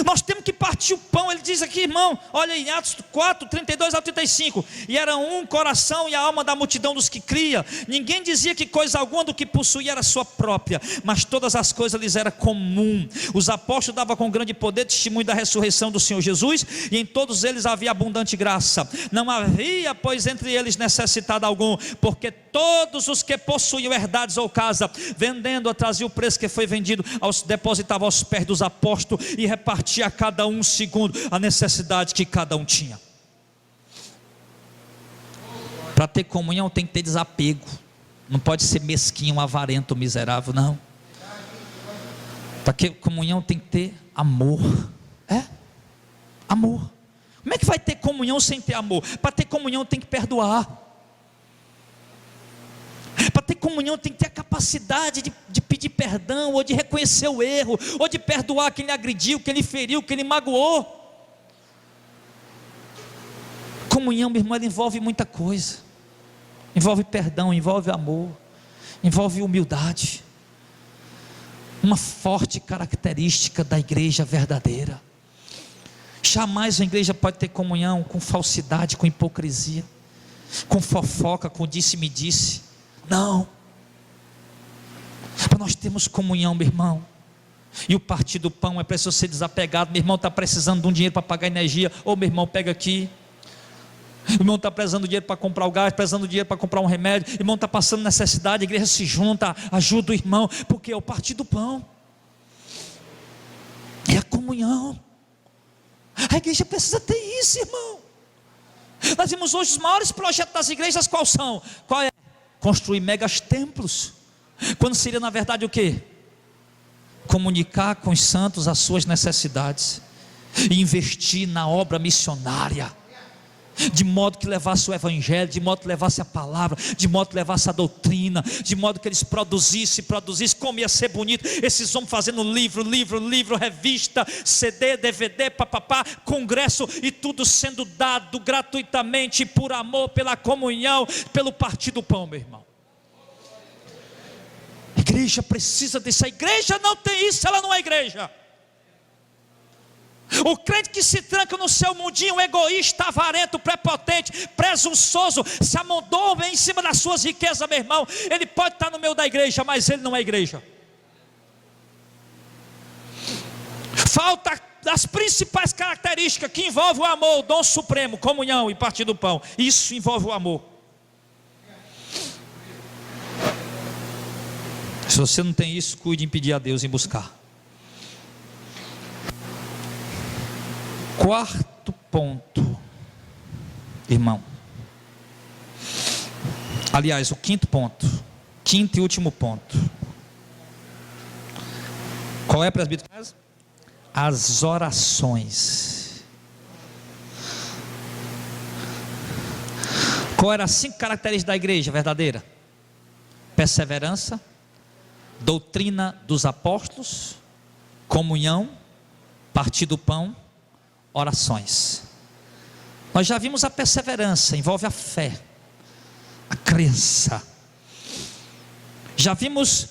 Nós temos que partir o pão. Ele diz aqui, irmão, olha aí, em Atos 4, 32 ao 35. E era um coração e a alma da multidão dos que cria. Ninguém dizia que coisa alguma do que possuía era sua própria, mas todas as coisas lhes era comum. Os apóstolos davam com grande poder testemunho da ressurreição do Senhor Jesus, e em todos eles havia abundante graça. Não havia, pois, entre eles necessitado algum, porque todos os que possuíam herdades ou casa, vendendo-a, traziam o preço que foi vendido, depositava aos pés dos apóstolos e repartia a cada um segundo a necessidade que cada um tinha. Para ter comunhão tem que ter desapego. Não pode ser mesquinho, avarento, miserável, não. Para ter comunhão tem que ter amor. Amor. Como é que vai ter comunhão sem ter amor? Para ter comunhão tem que perdoar. Para ter comunhão tem que ter a capacidade de pedir perdão, ou de reconhecer o erro, ou de perdoar quem lhe agrediu, quem lhe feriu, quem lhe magoou. Comunhão, meu irmão, ela envolve muita coisa. Envolve perdão, envolve amor, envolve humildade. Uma forte característica da igreja verdadeira. Jamais a igreja pode ter comunhão com falsidade, com hipocrisia, com fofoca, com disse-me-disse. Não. Para nós termos comunhão, meu irmão, e o partir do pão é preciso ser desapegado. Meu irmão está precisando de um dinheiro para pagar energia, ou meu irmão pega aqui. O irmão está precisando de dinheiro para comprar o gás, precisando de dinheiro para comprar um remédio. O irmão está passando necessidade, a igreja se junta, ajuda o irmão, porque é o partir do pão, é a comunhão. A igreja precisa ter isso, irmão. Nós vimos hoje os maiores projetos das igrejas, qual são? Qual é? Construir megas templos, quando seria na verdade o quê? Comunicar com os santos as suas necessidades, e investir na obra missionária, de modo que levasse o evangelho, de modo que levasse a palavra, de modo que levasse a doutrina, de modo que eles produzissem, como ia ser bonito, esses homens fazendo livro, revista, CD, DVD, papapá, congresso, e tudo sendo dado gratuitamente, por amor, pela comunhão, pelo partir do pão, meu irmão. A igreja precisa disso. A igreja não tem isso, ela não é igreja. O crente que se tranca no seu mundinho, egoísta, avarento, prepotente, presunçoso, se amolda em cima das suas riquezas, meu irmão, ele pode estar no meio da igreja, mas ele não é igreja. Falta das principais características que envolve o amor, o dom supremo, comunhão e partir do pão. Isso envolve o amor. Se você não tem isso, cuide em pedir a Deus em buscar. Quarto ponto, irmão. Aliás, o quinto ponto. Quinto e último ponto. Qual é, presbítero? As orações. Qual eram as 5 características da igreja verdadeira? Perseverança, doutrina dos apóstolos, comunhão, partir do pão, orações. Nós já vimos a perseverança, envolve a fé, a crença. Já vimos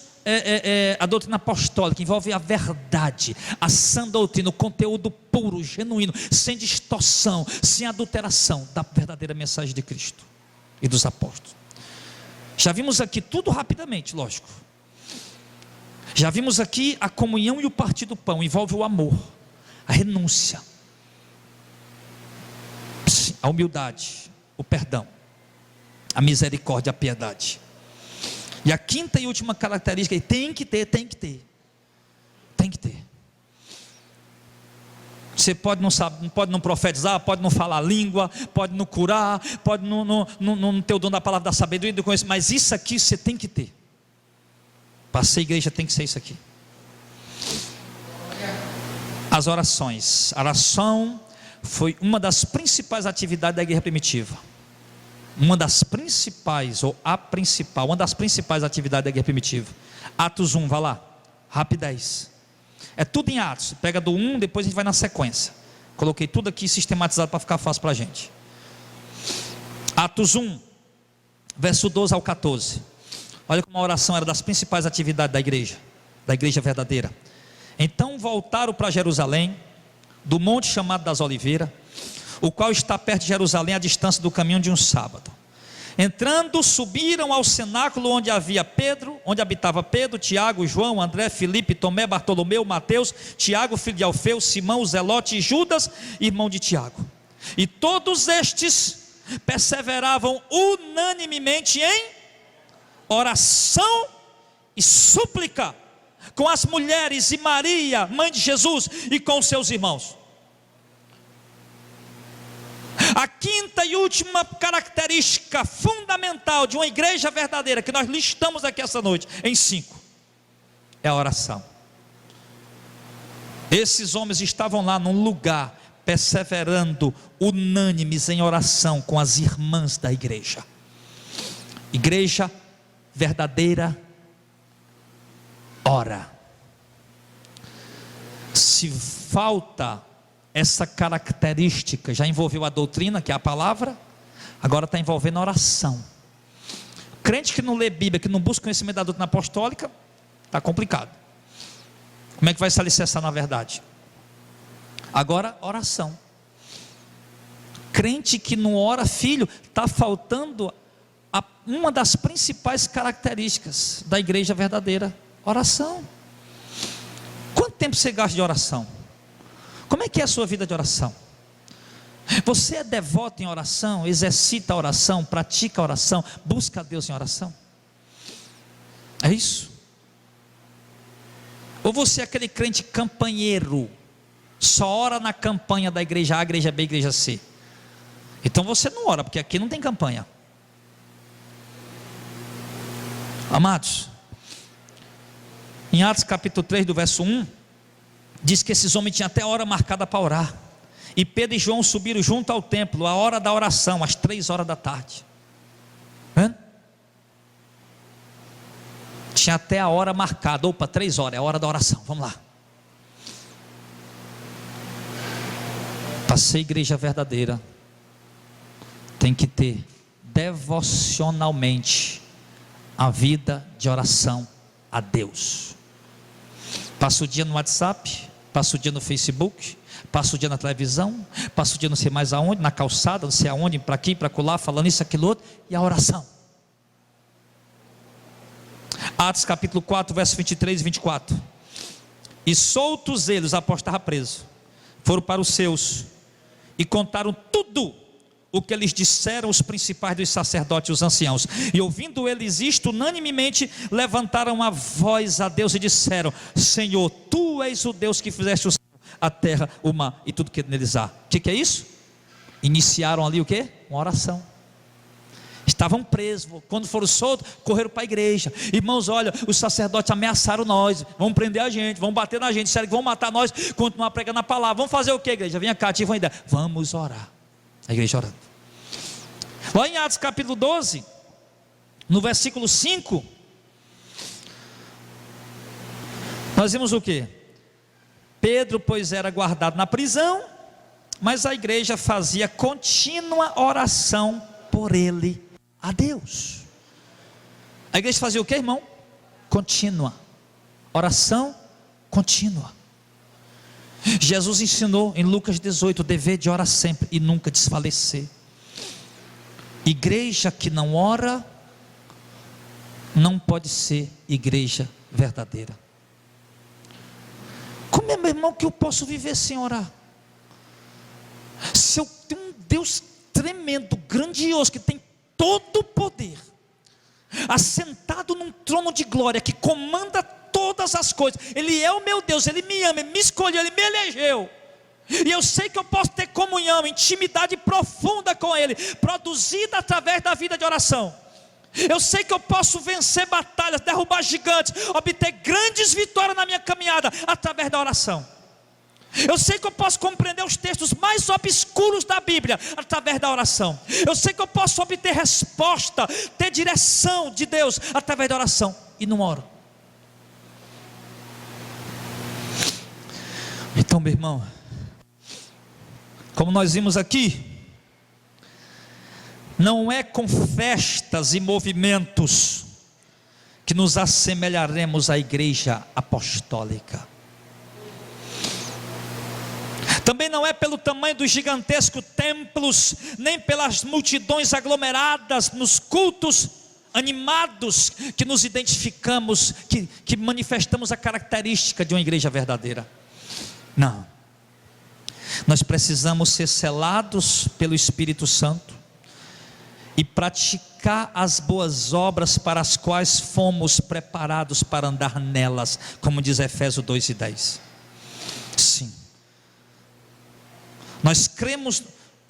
a doutrina apostólica, envolve a verdade, a sã doutrina, o conteúdo puro, genuíno, sem distorção, sem adulteração da verdadeira mensagem de Cristo e dos apóstolos. Já vimos aqui tudo rapidamente, lógico. Já vimos aqui a comunhão e o partir do pão, envolve o amor, a renúncia, a humildade, o perdão, a misericórdia, a piedade. E a quinta e última característica, tem que ter. Você pode não profetizar, pode não falar língua, pode não curar, pode não ter o dom da palavra da sabedoria e do conhecimento, mas isso aqui você tem que ter. Para ser igreja tem que ser isso aqui. As orações. A oração foi uma das principais atividades da igreja primitiva. Uma das principais, ou a principal, uma das principais atividades da igreja primitiva. Atos 1, vá lá, rapidez. É tudo em Atos, pega do 1, depois a gente vai na sequência. Coloquei tudo aqui sistematizado para ficar fácil para a gente. Atos 1, verso 12 ao 14. Olha como a oração era das principais atividades da igreja verdadeira. Então voltaram para Jerusalém, do monte chamado das Oliveiras, o qual está perto de Jerusalém, à distância do caminho de um sábado. Entrando, subiram ao cenáculo onde habitava Pedro, Tiago, João, André, Filipe, Tomé, Bartolomeu, Mateus, Tiago, filho de Alfeu, Simão, o Zelote e Judas, irmão de Tiago. E todos estes perseveravam unanimemente em oração e súplica com as mulheres e Maria, mãe de Jesus, e com seus irmãos. A quinta e última característica fundamental de uma igreja verdadeira, que nós listamos aqui essa noite, em 5, é a oração. Esses homens estavam lá num lugar, perseverando, unânimes em oração com as irmãs da igreja. Igreja verdadeira ora. Se falta essa característica, já envolveu a doutrina, que é a palavra, agora está envolvendo a oração. Crente que não lê Bíblia, que não busca conhecimento da doutrina apostólica, está complicado. Como é que vai se alicerçar na verdade? Agora, oração. Crente que não ora, filho, está faltando uma das principais características da igreja verdadeira: oração. Quanto tempo você gasta de oração? Como é que é a sua vida de oração? Você é devoto em oração? Exercita a oração? Pratica a oração? Busca a Deus em oração? É isso? Ou você é aquele crente campanheiro, só ora na campanha da igreja A, igreja B, igreja C? Então você não ora, porque aqui não tem campanha. Amados, em Atos capítulo 3 do verso 1, diz que esses homens tinham até a hora marcada para orar, e Pedro e João subiram junto ao templo, a hora da oração, às 3 horas da tarde. Tinha até a hora marcada. Opa, 3 horas, é a hora da oração, vamos lá. Para ser igreja verdadeira, tem que ter devocionalmente a vida de oração a Deus. Passa o dia no WhatsApp, passa o dia no Facebook, passa o dia na televisão, passa o dia não sei mais aonde, na calçada, não sei aonde, para aqui, para colar, falando isso, aquilo outro, e a oração. Atos capítulo 4, verso 23 e 24. E soltos eles, os apóstolos estavam presos, foram para os seus e contaram tudo o que lhes disseram os principais dos sacerdotes e os anciãos. E ouvindo eles isto, unanimemente levantaram a voz a Deus e disseram: Senhor, Tu és o Deus que fizeste o céu, a terra, o mar e tudo que neles há. O que é isso? Iniciaram ali o quê? Uma oração. Estavam presos, quando foram soltos, correram para a igreja. Irmãos, olha, os sacerdotes ameaçaram nós, vão prender a gente, vão bater na gente, disseram que vão matar nós, continuar pregando a palavra. Vamos fazer o que, igreja? Venha cá, tive uma ideia, vamos orar. A igreja orando. Lá em Atos capítulo 12, no versículo 5, nós vimos o que? Pedro, pois, era guardado na prisão, mas a igreja fazia contínua oração por ele a Deus. A igreja fazia o que, irmão? Contínua, oração contínua. Jesus ensinou em Lucas 18 o dever de orar sempre e nunca desfalecer. Igreja que não ora não pode ser igreja verdadeira. Como é, meu irmão, que eu posso viver sem orar? Se eu tenho um Deus tremendo, grandioso, que tem todo o poder, assentado num trono de glória, que comanda todas as coisas, Ele é o meu Deus, Ele me ama, Ele me escolheu, Ele me elegeu, e eu sei que eu posso ter comunhão, intimidade profunda com Ele, produzida através da vida de oração. Eu sei que eu posso vencer batalhas, derrubar gigantes, obter grandes vitórias na minha caminhada, através da oração. Eu sei que eu posso compreender os textos mais obscuros da Bíblia através da oração. Eu sei que eu posso obter resposta, ter direção de Deus através da oração, e não oro. Então, meu irmão, como nós vimos aqui, não é com festas e movimentos que nos assemelharemos à igreja apostólica. Também não é pelo tamanho dos gigantescos templos, nem pelas multidões aglomeradas nos cultos animados, que nos identificamos, que manifestamos a característica de uma igreja verdadeira. Não. Nós precisamos ser selados pelo Espírito Santo e praticar as boas obras para as quais fomos preparados para andar nelas, como diz Efésios 2:10. Sim. Nós cremos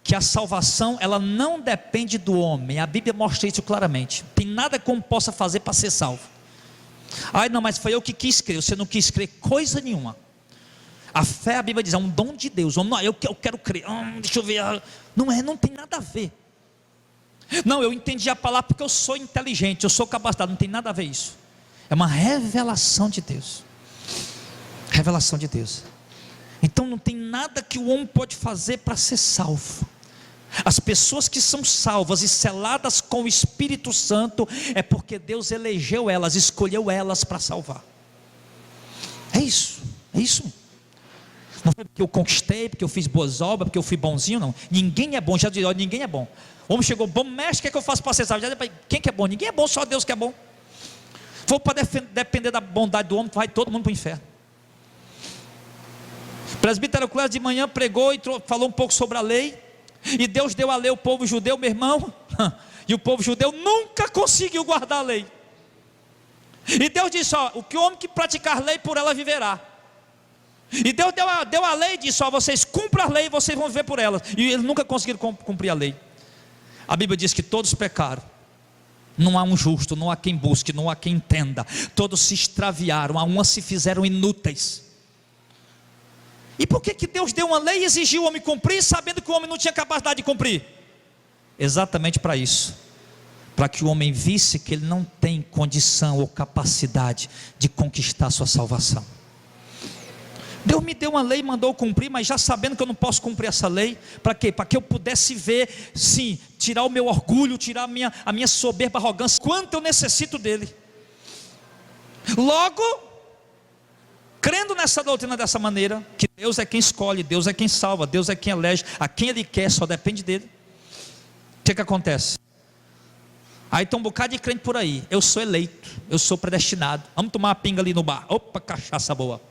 que a salvação, ela não depende do homem. A Bíblia mostra isso claramente. Tem nada como possa fazer para ser salvo. Ai, não, mas foi eu que quis crer. Você não quis crer coisa nenhuma. A fé, a Bíblia diz, é um dom de Deus. Não, eu quero crer. Deixa eu ver. Não tem nada a ver. Não, eu entendi a palavra porque eu sou inteligente, eu sou capacitado. Não tem nada a ver isso. É uma revelação de Deus. Revelação de Deus. Então não tem nada que o homem pode fazer para ser salvo. As pessoas que são salvas e seladas com o Espírito Santo, é porque Deus elegeu elas, escolheu elas para salvar. É isso. Não foi porque eu conquistei, porque eu fiz boas obras, porque eu fui bonzinho, não. Ninguém é bom, já disse, ninguém é bom. O homem chegou, bom mestre, o que é que eu faço para ser salvo? Quem que é bom? Ninguém é bom, só Deus que é bom. Se for para depender da bondade do homem, vai todo mundo para o inferno. O presbítero Clésio de manhã pregou e falou um pouco sobre a lei, e Deus deu a lei ao povo judeu, meu irmão, e o povo judeu nunca conseguiu guardar a lei. E Deus disse, o que o homem que praticar a lei, por ela viverá. E Deus deu a lei e disse, vocês cumpram a lei e vocês vão viver por ela. E eles nunca conseguiram cumprir a lei. A Bíblia diz que todos pecaram. Não há um justo, não há quem busque, não há quem entenda. Todos se extraviaram, a uma se fizeram inúteis. E por que Deus deu uma lei e exigiu o homem cumprir, sabendo que o homem não tinha capacidade de cumprir? Exatamente para isso. Para que o homem visse que ele não tem condição ou capacidade de conquistar a sua salvação. Deus me deu uma lei e mandou cumprir, mas já sabendo que eu não posso cumprir essa lei, para quê? Para que eu pudesse ver, sim, tirar o meu orgulho, tirar a minha soberba, arrogância, quanto eu necessito dele. Logo, crendo nessa doutrina dessa maneira, que Deus é quem escolhe, Deus é quem salva, Deus é quem elege, a quem Ele quer, só depende dele. O que acontece? Aí tem um bocado de crente por aí, eu sou eleito, eu sou predestinado, vamos tomar uma pinga ali no bar, opa, cachaça boa.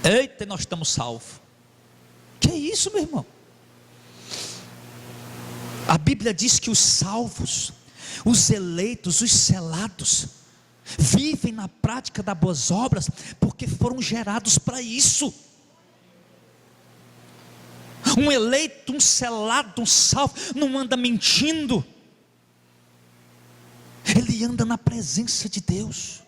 Eita, nós estamos salvos. Que é isso, meu irmão? A Bíblia diz que os salvos, os eleitos, os selados, vivem na prática das boas obras, porque foram gerados para isso. Um eleito, um selado, um salvo, não anda mentindo. Ele anda na presença de Deus.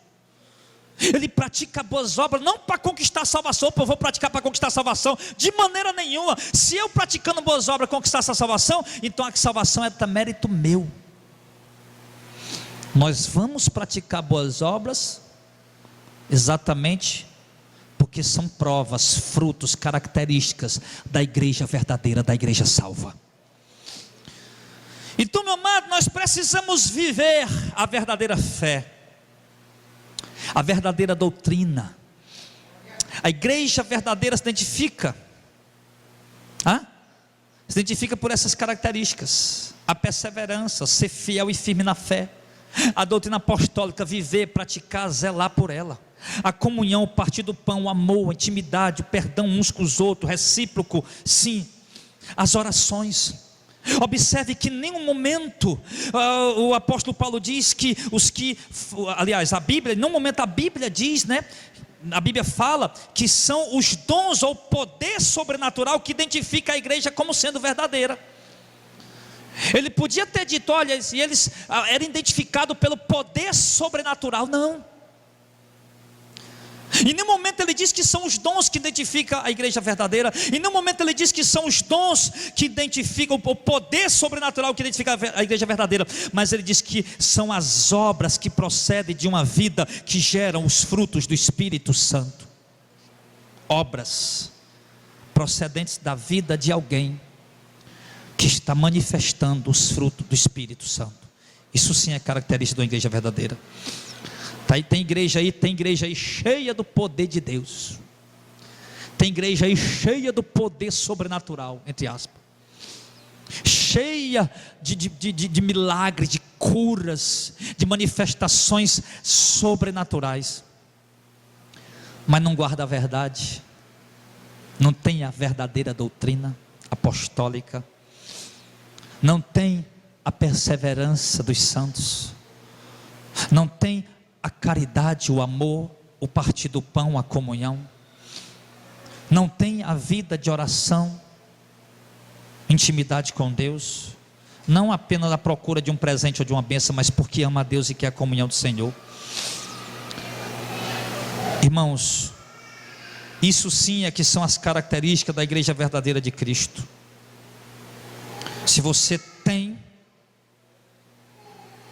Ele pratica boas obras, não para conquistar a salvação. Eu vou praticar para conquistar a salvação, de maneira nenhuma. Se eu praticando boas obras conquistar essa salvação, então a salvação é mérito meu. Nós vamos praticar boas obras exatamente porque são provas, frutos, características da igreja verdadeira, da igreja salva. Então, meu amado, nós precisamos viver a verdadeira fé, a verdadeira doutrina. A igreja verdadeira se identifica por essas características: a perseverança, ser fiel e firme na fé; a doutrina apostólica, viver, praticar, zelar por ela; a comunhão, o partir do pão, o amor, a intimidade, o perdão uns com os outros, recíproco, sim; as orações. Observe que em nenhum momento o apóstolo Paulo diz que a Bíblia, em nenhum momento a Bíblia diz, a Bíblia fala que são os dons ou poder sobrenatural que identifica a igreja como sendo verdadeira. Ele podia ter dito, olha, eles eram identificados pelo poder sobrenatural. Não. Em nenhum momento ele diz que são os dons que identificam a igreja verdadeira. Em nenhum momento ele diz que são os dons que identificam o poder sobrenatural que identifica a igreja verdadeira. Mas ele diz que são as obras que procedem de uma vida que geram os frutos do Espírito Santo. Obras procedentes da vida de alguém que está manifestando os frutos do Espírito Santo. Isso sim é característica de uma igreja verdadeira. Tem igreja aí cheia do poder de Deus. Tem igreja aí cheia do poder sobrenatural, entre aspas. Cheia de milagres, de curas, de manifestações sobrenaturais. Mas não guarda a verdade. Não tem a verdadeira doutrina apostólica. Não tem a perseverança dos santos. Não tem a caridade, o amor, o partir do pão, a comunhão. Não tem a vida de oração, intimidade com Deus. Não apenas a procura de um presente ou de uma bênção, mas porque ama a Deus e quer a comunhão do Senhor. Irmãos, isso sim é que são as características da igreja verdadeira de Cristo. Se você tem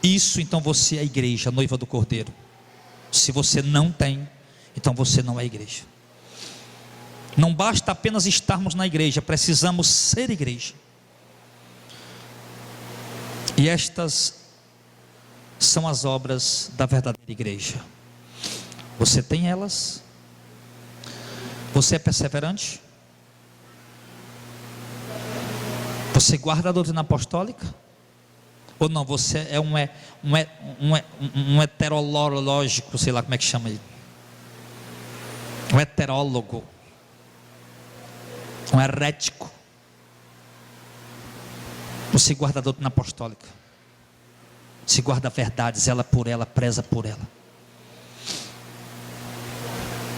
isso, então você é a igreja, a noiva do Cordeiro. Se você não tem, então você não é igreja. Não basta apenas estarmos na igreja, precisamos ser igreja. E estas são as obras da verdadeira igreja. Você tem elas? Você é perseverante? Você guarda a doutrina apostólica? Ou não, você é um heterológico, sei lá como é que chama ele. Um heterólogo. Um herético. Você guarda a doutrina apostólica. Você guarda a verdade, zela por ela, preza por ela.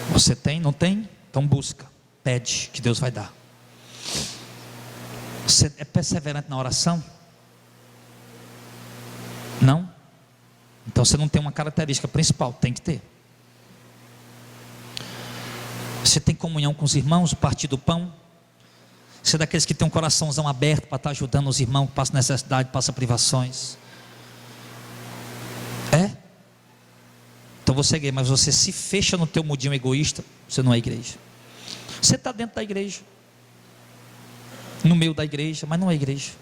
Você tem, não tem? Então busca, pede, que Deus vai dar. Você é perseverante na oração? Não? Então você não tem uma característica principal, tem que ter. Você tem comunhão com os irmãos, o partir do pão? Você é daqueles que tem um coraçãozão aberto para estar ajudando os irmãos que passam necessidade, passam privações? É? Então você é igreja, mas você se fecha no teu mundinho egoísta, você não é igreja. Você está dentro da igreja, no meio da igreja, mas não é igreja.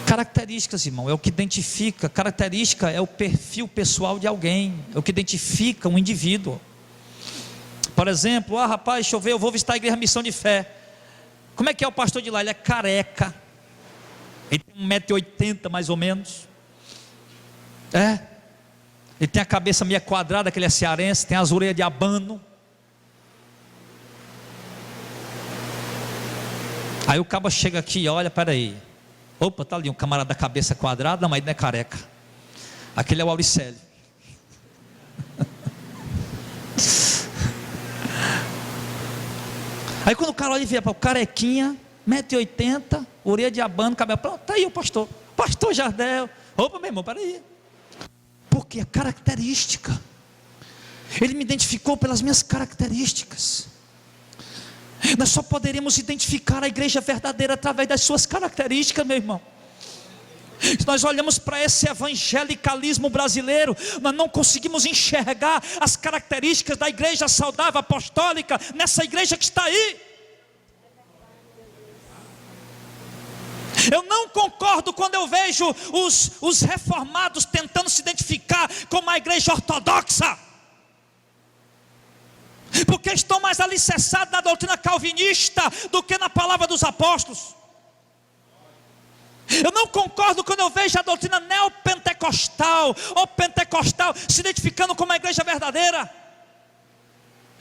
Características, irmão, é o que identifica. Característica é o perfil pessoal de alguém, é o que identifica um indivíduo. Por exemplo, rapaz, deixa eu ver, eu vou visitar a igreja Missão de Fé. Como é que é o pastor de lá? Ele é careca, ele tem 1,80 m mais ou menos. Ele tem a cabeça meio quadrada, que ele é cearense, tem as orelhas de abano. Aí o cabo chega aqui e olha, peraí. Opa, tá ali um camarada da cabeça quadrada, mas ele não é careca. Aquele é o Auricélio. Aí quando o cara olha e vê, o carequinha, 1,80 m, orelha de abano, cabelo, pronto, tá aí o pastor. Pastor Jardel. Opa, meu irmão, peraí. Porque a característica. Ele me identificou pelas minhas características. Nós só poderíamos identificar a igreja verdadeira através das suas características, meu irmão. Se nós olhamos para esse evangelicalismo brasileiro, nós não conseguimos enxergar as características da igreja saudável apostólica nessa igreja que está aí. Eu não concordo quando eu vejo os reformados tentando se identificar como a igreja ortodoxa, porque estão mais alicerçados na doutrina calvinista do que na palavra dos apóstolos. Eu não concordo quando eu vejo a doutrina neopentecostal ou pentecostal se identificando como a igreja verdadeira.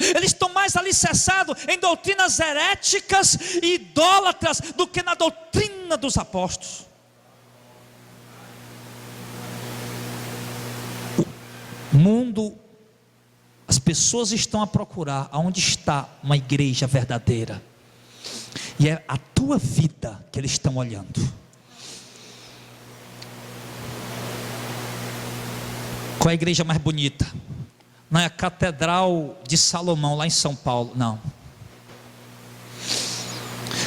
Eles estão mais alicerçados em doutrinas heréticas e idólatras do que na doutrina dos apóstolos. O mundo, as pessoas estão a procurar aonde está uma igreja verdadeira, e é a tua vida que eles estão olhando. Qual é a igreja mais bonita? Não é a Catedral de Salomão, lá em São Paulo, não.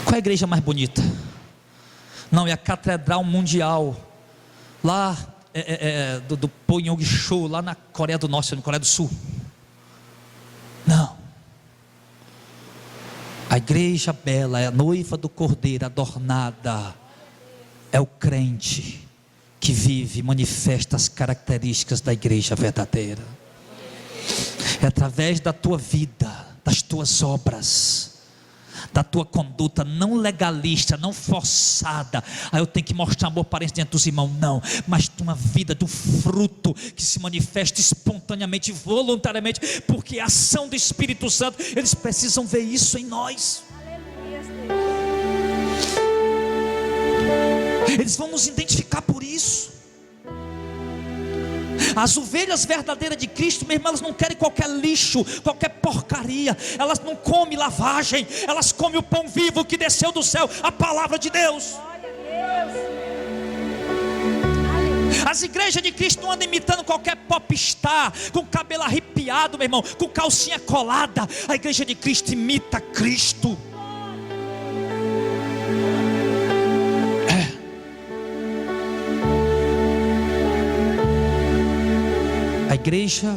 Qual é a igreja mais bonita? Não, é a Catedral Mundial, lá do Pyongyang, lá na Coreia do Norte, na Coreia do Sul. Não. A igreja bela é a noiva do Cordeiro adornada. É o crente que vive e manifesta as características da igreja verdadeira. É através da tua vida, das tuas obras, da tua conduta não legalista, não forçada. Aí eu tenho que mostrar amor para diante dos irmãos, não, mas de uma vida, do fruto que se manifesta espontaneamente, voluntariamente, porque a ação do Espírito Santo, eles precisam ver isso em nós. Eles vão nos identificar por isso. As ovelhas verdadeiras de Cristo, meu irmão, elas não querem qualquer lixo, qualquer porcaria. Elas não comem lavagem, elas comem o pão vivo que desceu do céu, a palavra de Deus. As igrejas de Cristo não andam imitando qualquer popstar, com cabelo arrepiado, meu irmão, com calcinha colada. A igreja de Cristo imita Cristo. A igreja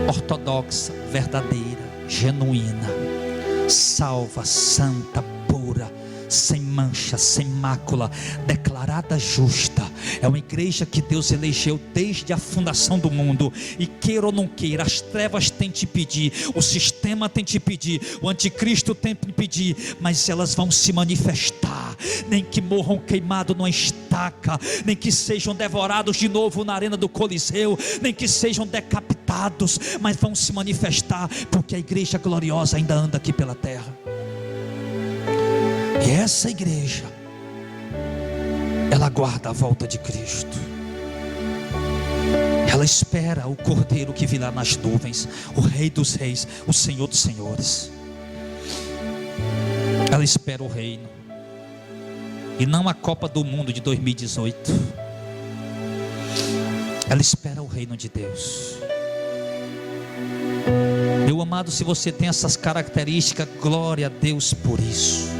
ortodoxa, verdadeira, genuína, salva, santa, pura, sem mancha, sem mácula, declarada justa, é uma igreja que Deus elegeu desde a fundação do mundo. E queira ou não queira, as trevas têm te pedir, o sistema tem te pedir, o anticristo tem te pedir, mas elas vão se manifestar. Nem que morram queimados numa estaca, nem que sejam devorados de novo na arena do Coliseu, nem que sejam decapitados, mas vão se manifestar, porque a igreja gloriosa ainda anda aqui pela terra. E essa igreja, ela aguarda a volta de Cristo. Ela espera o Cordeiro que virá nas nuvens, o Rei dos Reis, o Senhor dos Senhores. Ela espera o reino, e não a Copa do Mundo de 2018. Ela espera o reino de Deus. Meu amado, se você tem essas características, glória a Deus por isso.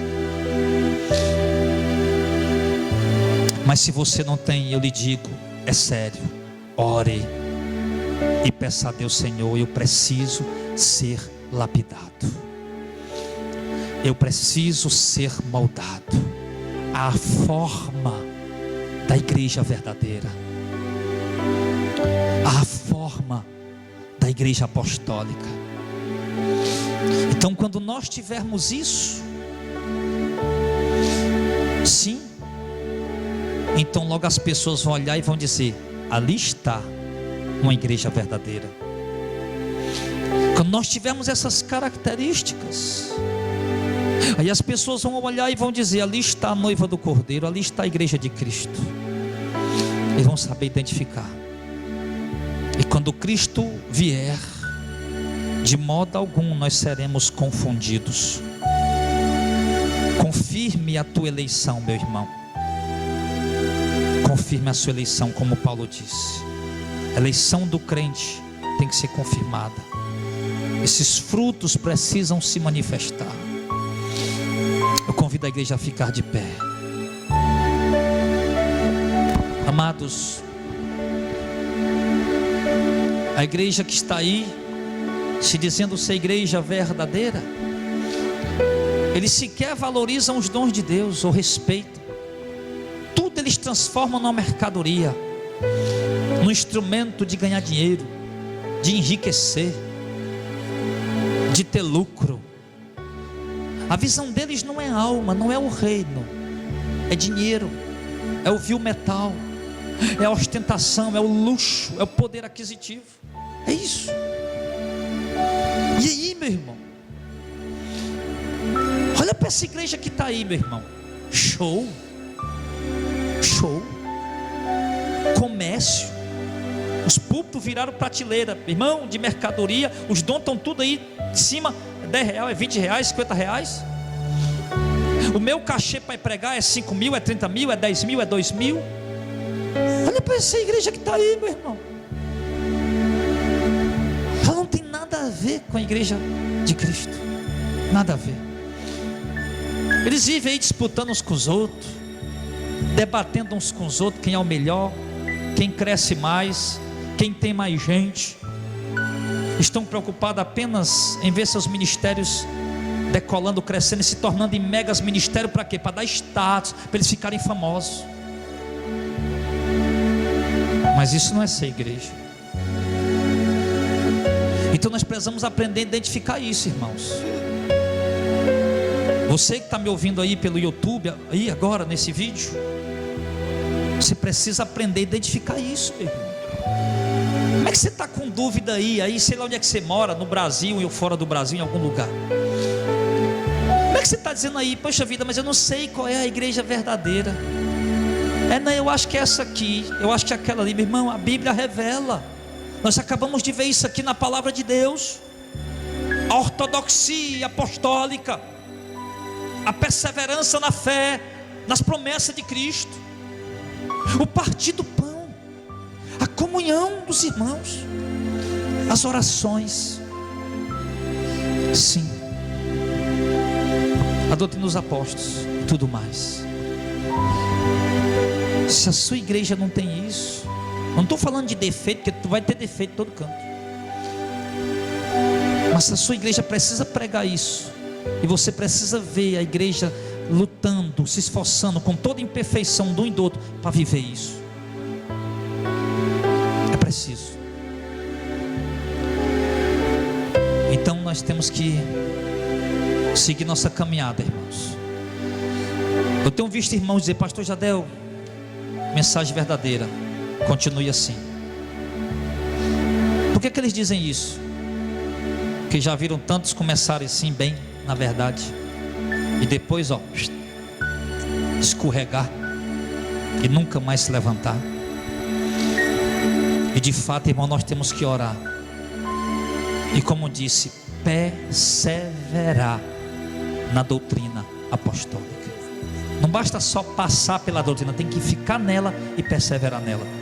Mas se você não tem, eu lhe digo, é sério, ore e peça a Deus: Senhor, eu preciso ser lapidado, eu preciso ser moldado à forma da igreja verdadeira, à forma da igreja apostólica. Então, quando nós tivermos isso, sim, então logo as pessoas vão olhar e vão dizer: ali está uma igreja verdadeira. Quando nós tivermos essas características, aí as pessoas vão olhar e vão dizer: ali está a noiva do Cordeiro, ali está a igreja de Cristo. Eles vão saber identificar. E quando Cristo vier, de modo algum nós seremos confundidos. Confirme a tua eleição, meu irmão. Confirme a sua eleição, como Paulo disse. A eleição do crente tem que ser confirmada. Esses frutos precisam se manifestar. Eu convido a igreja a ficar de pé. Amados, a igreja que está aí, se dizendo ser igreja verdadeira, eles sequer valorizam os dons de Deus ou respeitam. Tudo eles transformam numa mercadoria, num instrumento de ganhar dinheiro, de enriquecer, de ter lucro. A visão deles não é alma, não é o reino, é dinheiro, é o vil metal, é a ostentação, é o luxo, é o poder aquisitivo. É isso. E aí, meu irmão, olha para essa igreja que está aí, meu irmão. Show, comércio. Os púlpitos viraram prateleira, irmão, de mercadoria. Os dons estão tudo aí de cima. É 10 reais, é 20 reais, 50 reais. O meu cachê para pregar é 5 mil, é 30 mil, é 10 mil, é 2 mil. Olha para essa igreja que está aí, meu irmão. ver com a igreja de Cristo. Nada a ver. Eles vivem aí disputando uns com os outros, debatendo uns com os outros quem é o melhor, quem cresce mais, quem tem mais gente. Estão preocupados apenas em ver seus ministérios decolando, crescendo e se tornando em megas ministérios. Para quê? Para dar status, para eles ficarem famosos. Mas isso não é ser igreja. Então nós precisamos aprender a identificar isso, irmãos. Você que está me ouvindo aí pelo YouTube, aí agora nesse vídeo, você precisa aprender a identificar isso, meu irmão. Como é que você está com dúvida aí sei lá onde é que você mora, no Brasil ou fora do Brasil, em algum lugar? Como é que você está dizendo aí, poxa vida, mas eu não sei qual é a igreja verdadeira. Não, eu acho que é essa aqui, eu acho que é aquela ali. Meu irmão, a Bíblia revela. Nós acabamos de ver isso aqui na palavra de Deus. A ortodoxia apostólica, a perseverança na fé, nas promessas de Cristo, o partir do pão, a comunhão dos irmãos, as orações, sim, a doutrina dos apóstolos e tudo mais. Se a sua igreja não tem isso, não estou falando de defeito, porque tu vai ter defeito em todo canto, mas se a sua igreja precisa pregar isso, e você precisa ver a igreja lutando, se esforçando com toda a imperfeição de um e do outro para viver isso, é preciso. Então nós temos que seguir nossa caminhada, irmãos. Eu tenho visto irmãos dizer: pastor Jadel, mensagem verdadeira, continue assim. Por que eles dizem isso? Porque já viram tantos começarem assim bem, na verdade, e depois escorregar e nunca mais se levantar. E de fato, irmão, nós temos que orar e, como disse, perseverar na doutrina apostólica. Não basta só passar pela doutrina, tem que ficar nela e perseverar nela.